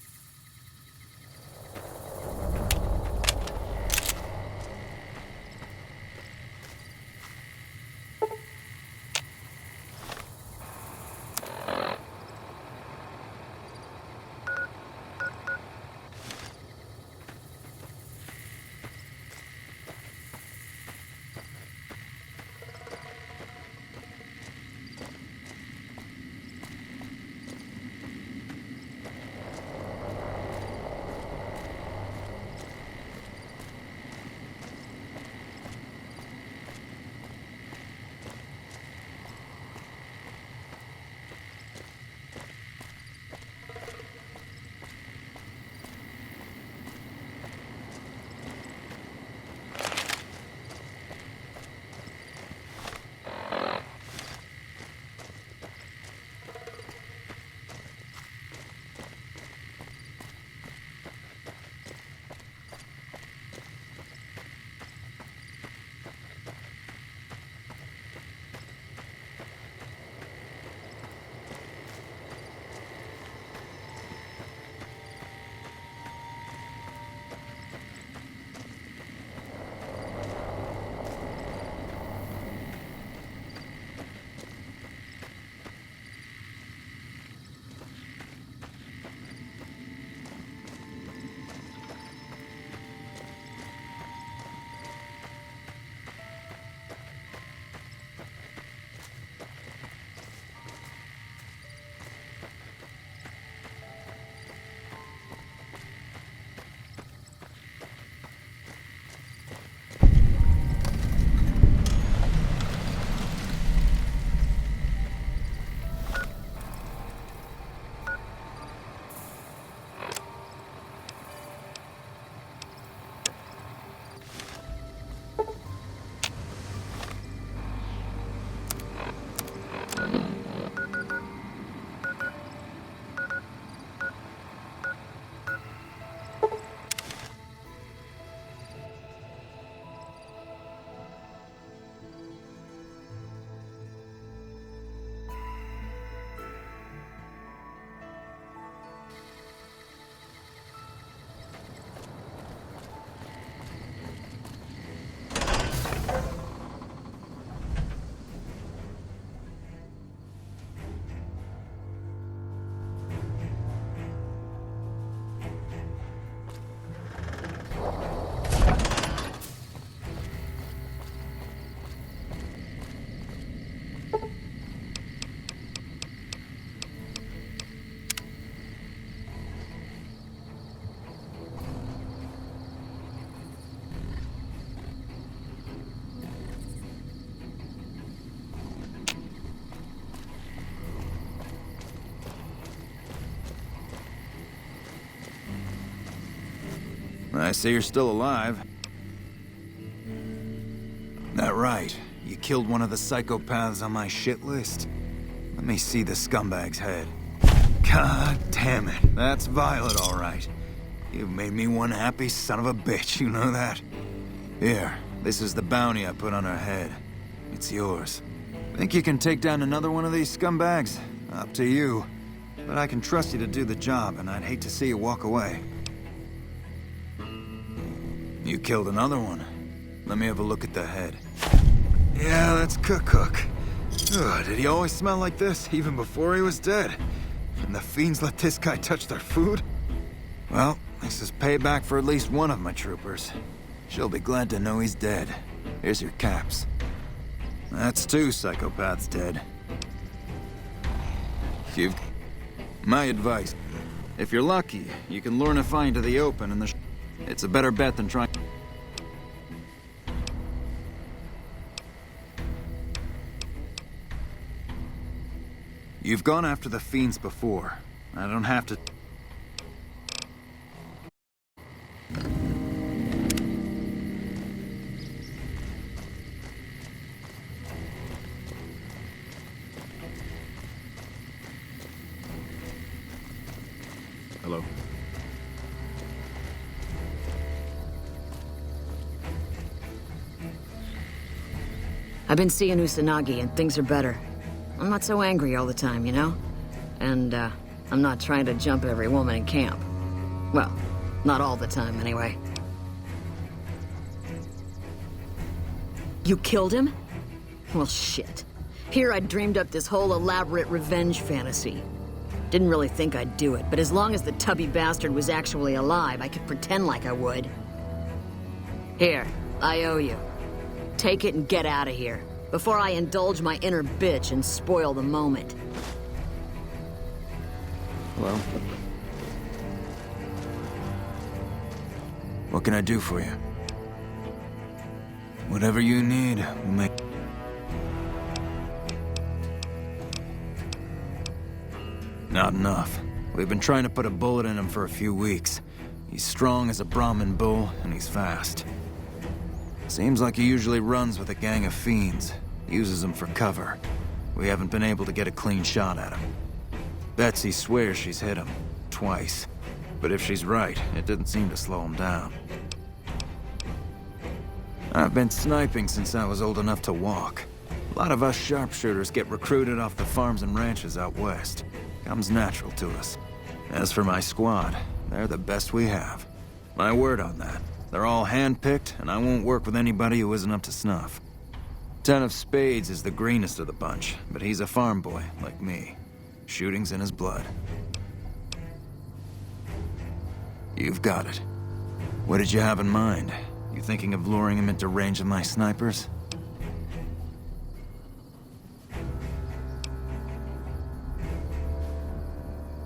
I see you're still alive. That right. You killed one of the psychopaths on my shit list. Let me see the scumbag's head. God damn it. That's Violet, all right. You've made me one happy son of a bitch, you know that? Here, this is the bounty I put on her head. It's yours. Think you can take down another one of these scumbags? Up to you. But I can trust you to do the job, and I'd hate to see you walk away. You killed another one. Let me have a look at the head. Yeah, that's Cook. Ugh, did he always smell like this, even before he was dead? And the fiends let this guy touch their food? Well, this is payback for at least one of my troopers. She'll be glad to know he's dead. Here's your caps. That's 2 psychopaths dead. My advice, if you're lucky, you can lure Nephi into the open and it's a better bet than trying... You've gone after the fiends before. I don't have to... Hello. I've been seeing Usanagi, and things are better. I'm not so angry all the time, you know? And, I'm not trying to jump every woman in camp. Well, not all the time, anyway. You killed him? Well, shit. Here I'd dreamed up this whole elaborate revenge fantasy. Didn't really think I'd do it, but as long as the tubby bastard was actually alive, I could pretend like I would. Here, I owe you. Take it and get out of here, before I indulge my inner bitch and spoil the moment. Hello? What can I do for you? Whatever you need, we'll make... Not enough. We've been trying to put a bullet in him for a few weeks. He's strong as a Brahmin bull, and he's fast. Seems like he usually runs with a gang of fiends. Uses them for cover. We haven't been able to get a clean shot at him. Betsy swears she's hit him. Twice. But if she's right, it didn't seem to slow him down. I've been sniping since I was old enough to walk. A lot of us sharpshooters get recruited off the farms and ranches out west. Comes natural to us. As for my squad, they're the best we have. My word on that. They're all handpicked, and I won't work with anybody who isn't up to snuff. 10 of Spades is the greenest of the bunch, but he's a farm boy, like me. Shooting's in his blood. You've got it. What did you have in mind? You thinking of luring him into range of my snipers?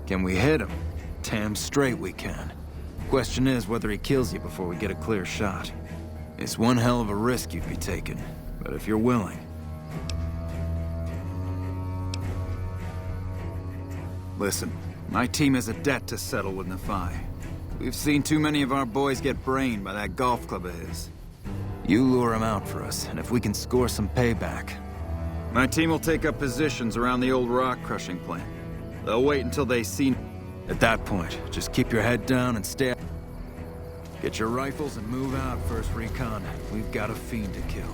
Can we hit him? Damn straight we can. Question is whether he kills you before we get a clear shot. It's one hell of a risk you'd be taking, but if you're willing... Listen, my team has a debt to settle with Nephi. We've seen too many of our boys get brained by that golf club of his. You lure him out for us, and if we can score some payback... My team will take up positions around the old rock-crushing plant. They'll wait until they see... At that point, just keep your head down and stay... Get your rifles and move out, First Recon. We've got a fiend to kill.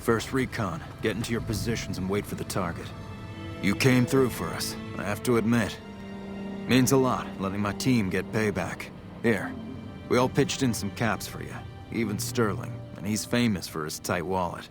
First recon. Get into your positions and wait for the target. You came through for us, I have to admit. Means a lot, letting my team get payback. Here, we all pitched in some caps for you. Even Sterling, and he's famous for his tight wallet.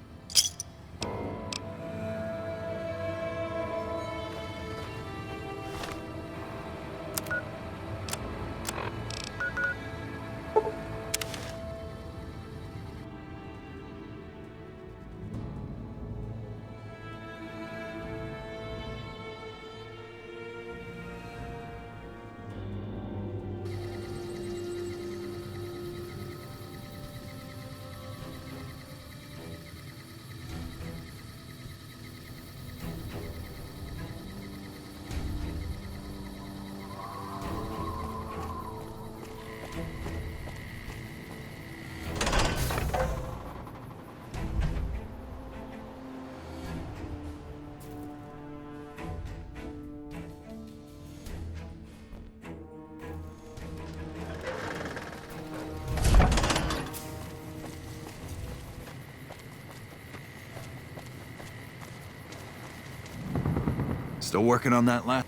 Still working on that last...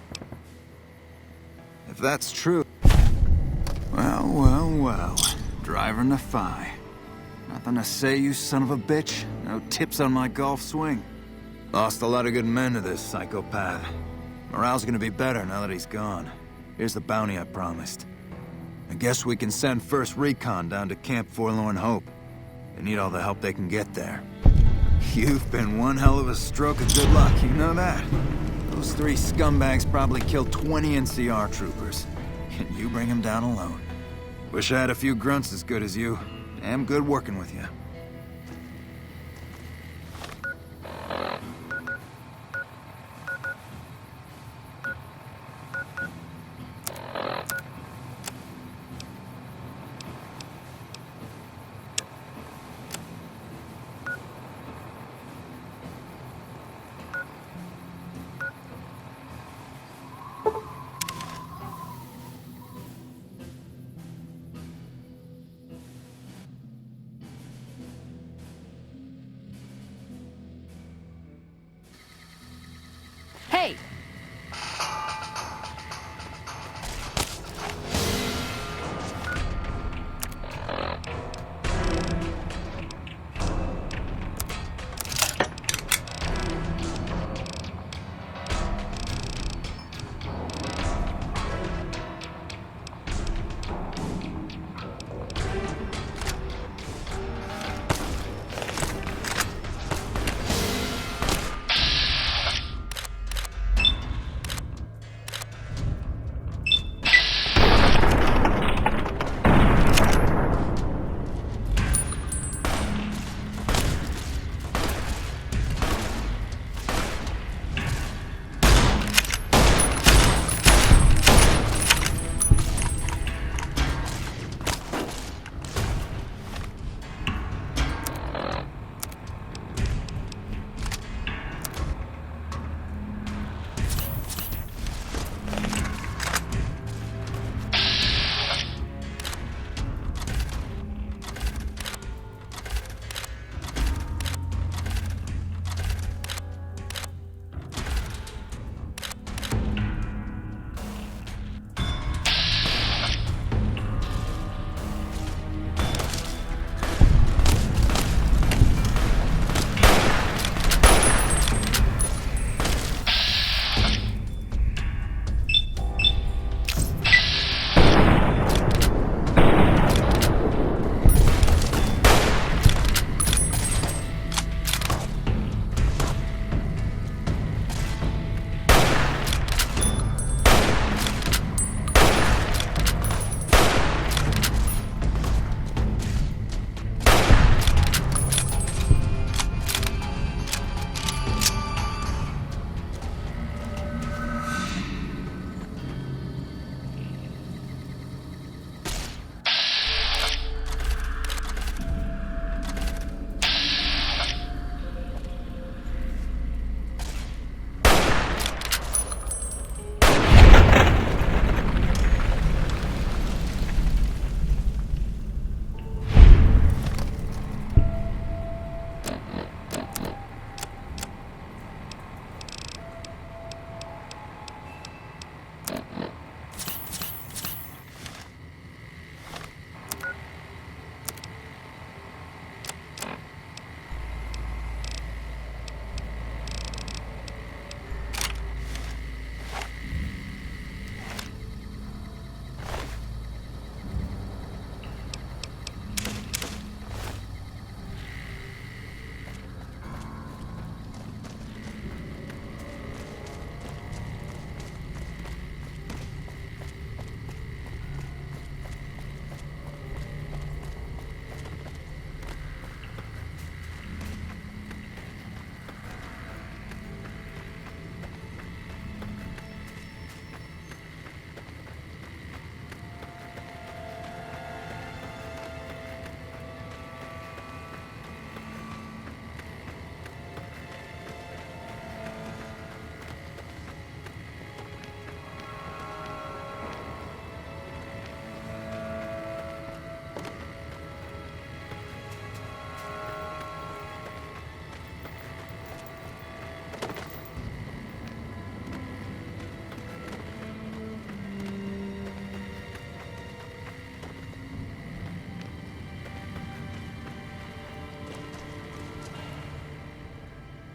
If that's true... Well. Driver Nephi. Nothing to say, you son of a bitch? No tips on my golf swing? Lost a lot of good men to this psychopath. Morale's gonna be better now that he's gone. Here's the bounty I promised. I guess we can send first recon down to Camp Forlorn Hope. They need all the help they can get there. You've been one hell of a stroke of good luck, you know that? Those 3 scumbags probably killed 20 NCR troopers. And you bring them down alone. Wish I had a few grunts as good as you. Damn good working with you. Hey!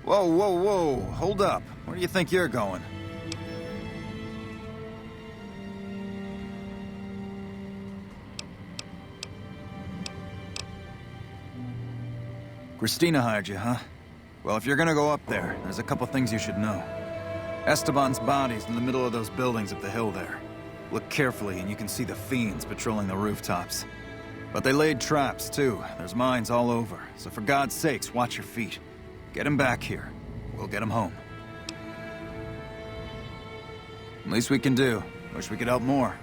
Whoa, whoa, whoa. Hold up. Where do you think you're going? Christina hired you, huh? Well, if you're gonna go up there, there's a couple things you should know. Esteban's body's in the middle of those buildings up the hill there. Look carefully and you can see the fiends patrolling the rooftops. But they laid traps, too. There's mines all over. So for God's sakes, watch your feet. Get him back here. We'll get him home. Least we can do. Wish we could help more.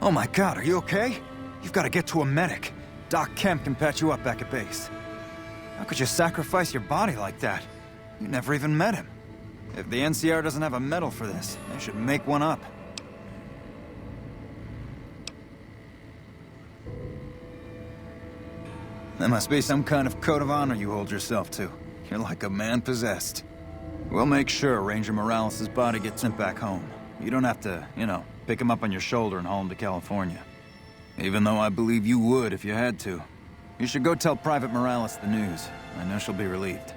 Oh my God, are you okay? You've got to get to a medic. Doc Kemp can patch you up back at base. How could you sacrifice your body like that? You never even met him. If the NCR doesn't have a medal for this, they should make one up. There must be some kind of code of honor you hold yourself to. You're like a man possessed. We'll make sure Ranger Morales' body gets sent back home. You don't have to, pick him up on your shoulder and haul him to California. Even though I believe you would if you had to. You should go tell Private Morales the news. I know she'll be relieved.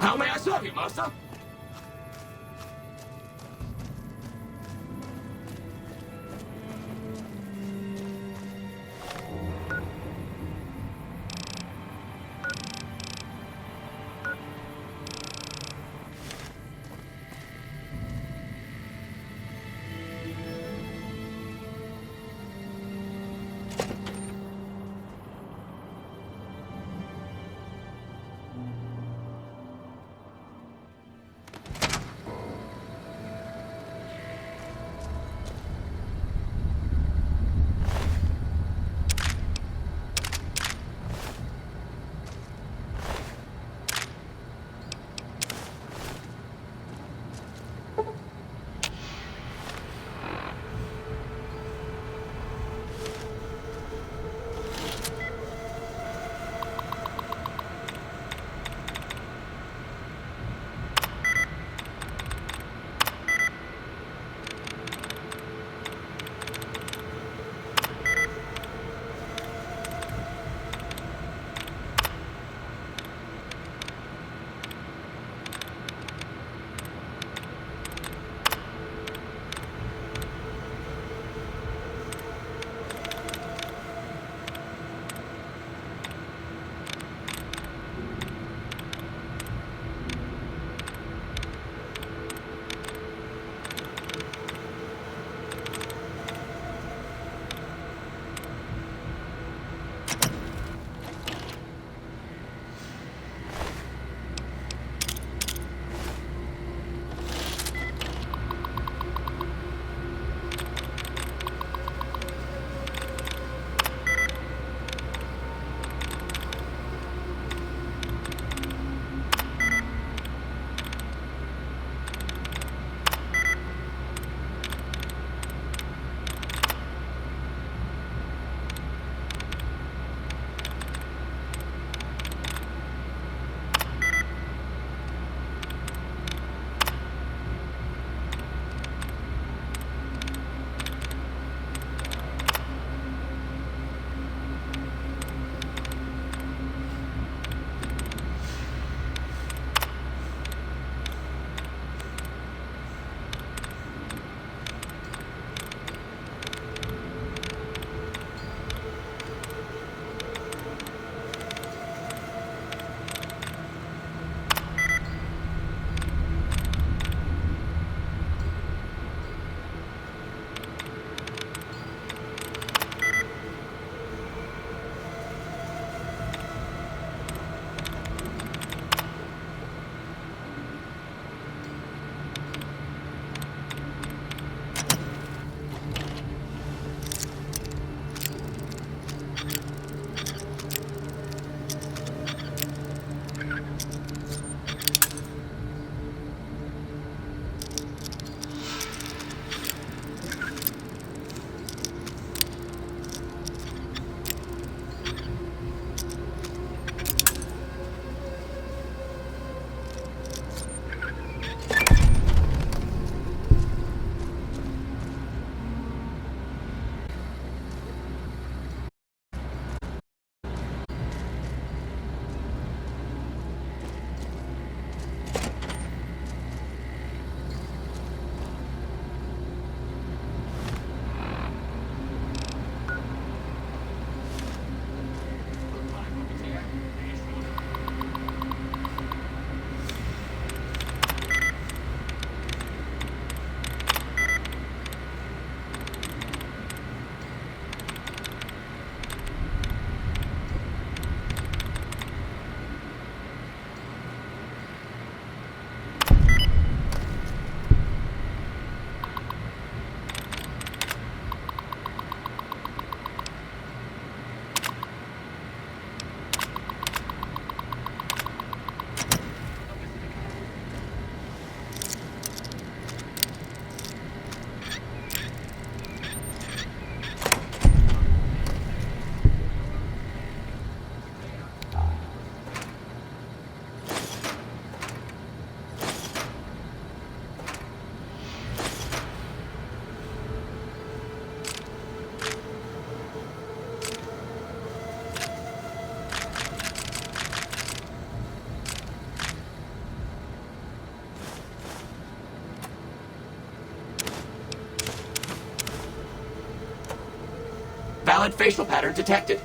How may I serve you, master? Odd facial pattern detected.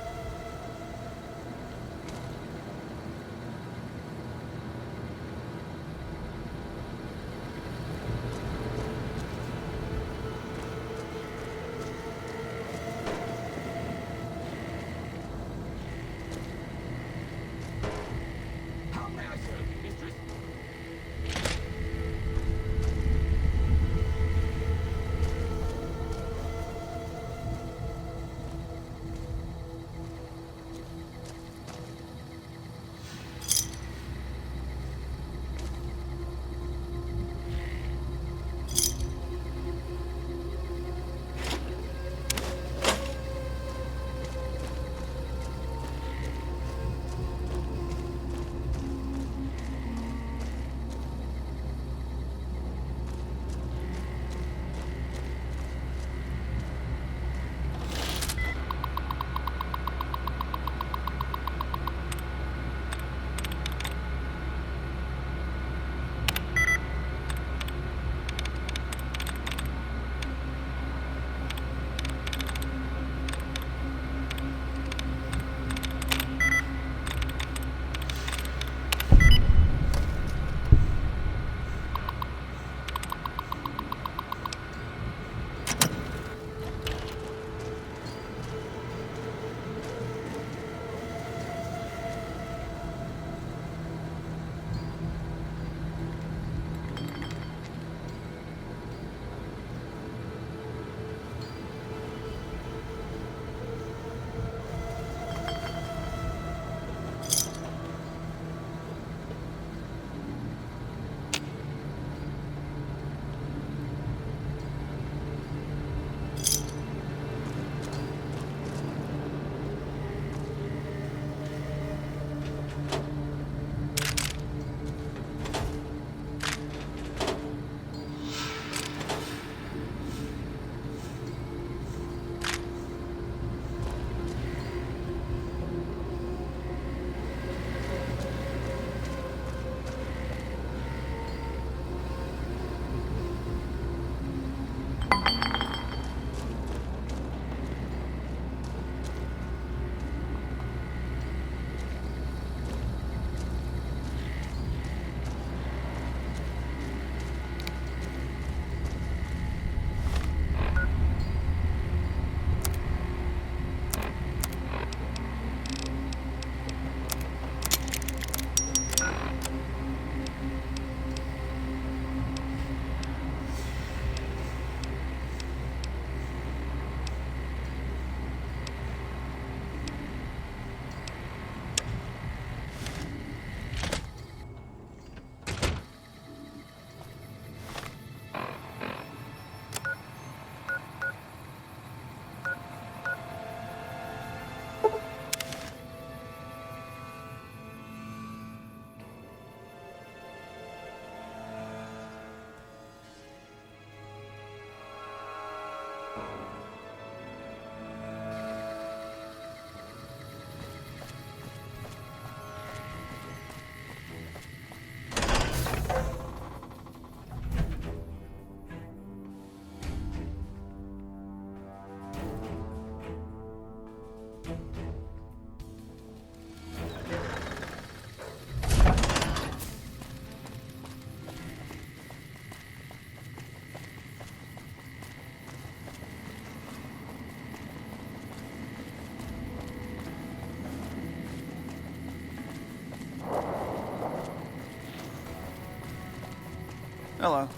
Hello.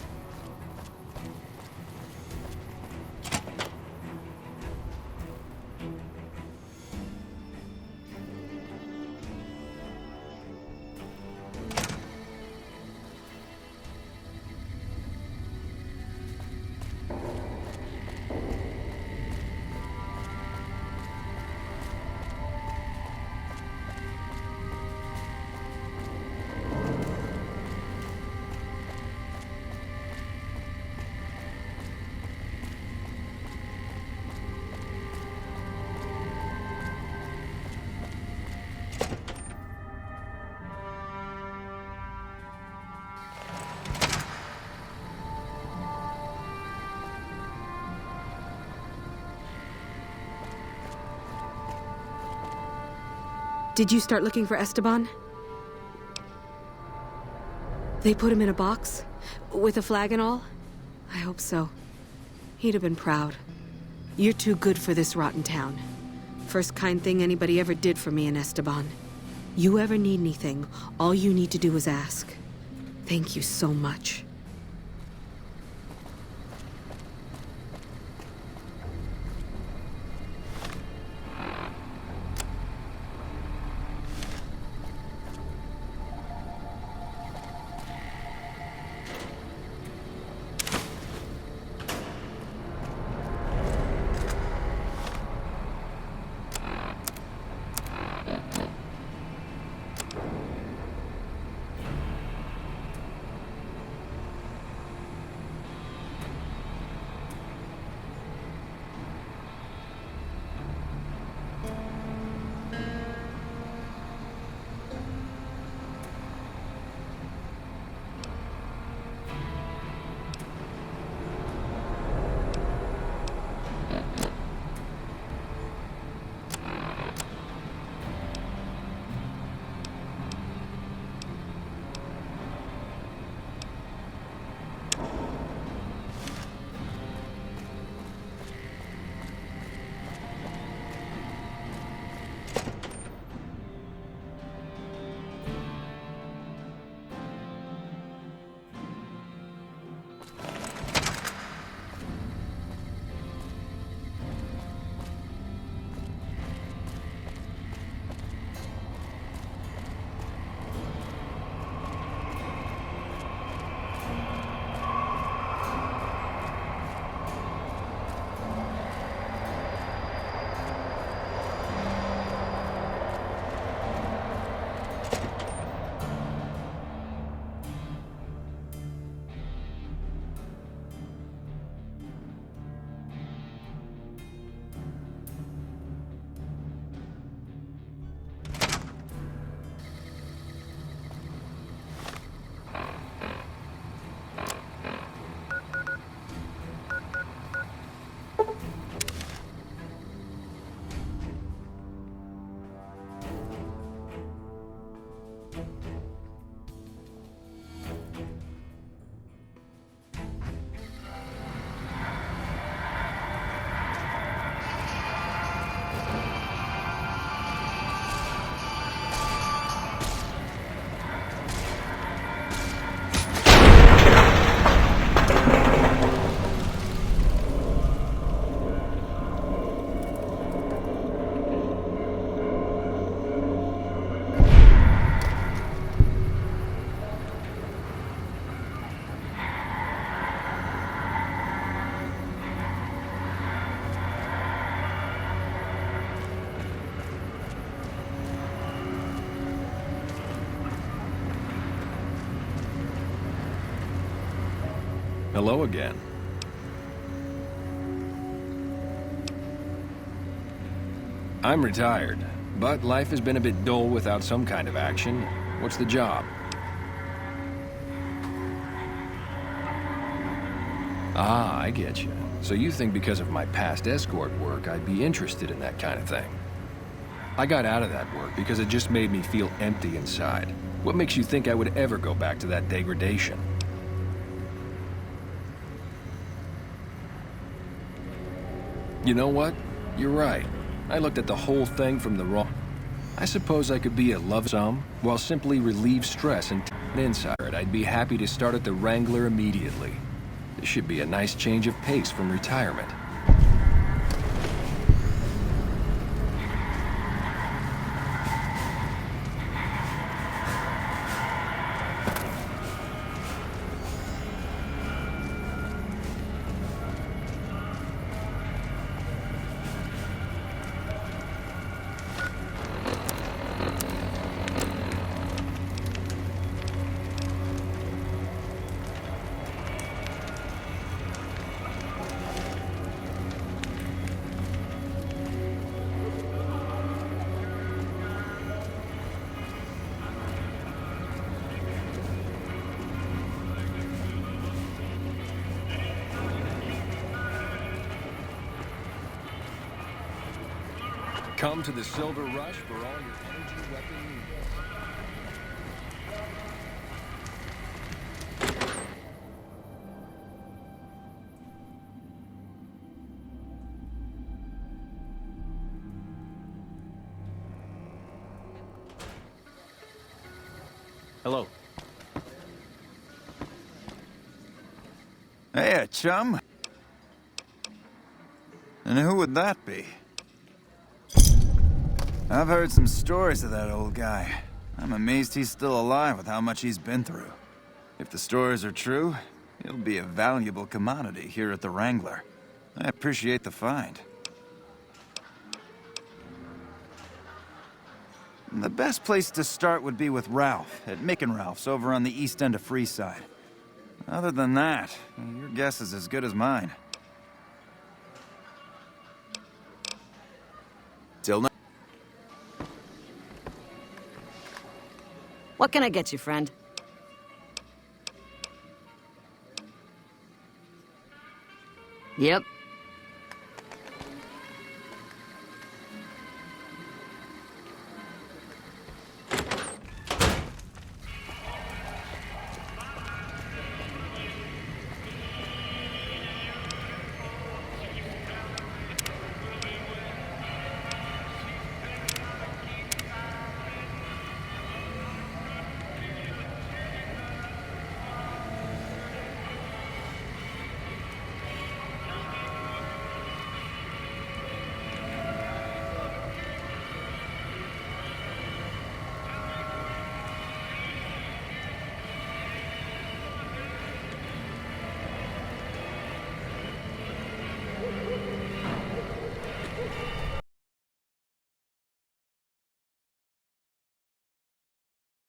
Did you start looking for Esteban? They put him in a box? With a flag and all? I hope so. He'd have been proud. You're too good for this rotten town. First kind thing anybody ever did for me and Esteban. You ever need anything, all you need to do is ask. Thank you so much. Hello again. I'm retired, but life has been a bit dull without some kind of action. What's the job? Ah, I get you. So you think because of my past escort work, I'd be interested in that kind of thing. I got out of that work because it just made me feel empty inside. What makes you think I would ever go back to that degradation? You know what? You're right. I looked at the whole thing from the wrong... I suppose I could be a love some, while simply relieve stress and inside. I'd be happy to start at the Wrangler immediately. This should be a nice change of pace from retirement. Come to the Silver Rush for all your energy weapon needs. Hello. Hey, chum. And who would that be? I've heard some stories of that old guy. I'm amazed he's still alive with how much he's been through. If the stories are true, he'll be a valuable commodity here at the Wrangler. I appreciate the find. The best place to start would be with Ralph, at Mick and Ralph's over on the east end of Freeside. Other than that, your guess is as good as mine. Till now. What can I get you, friend? Yep,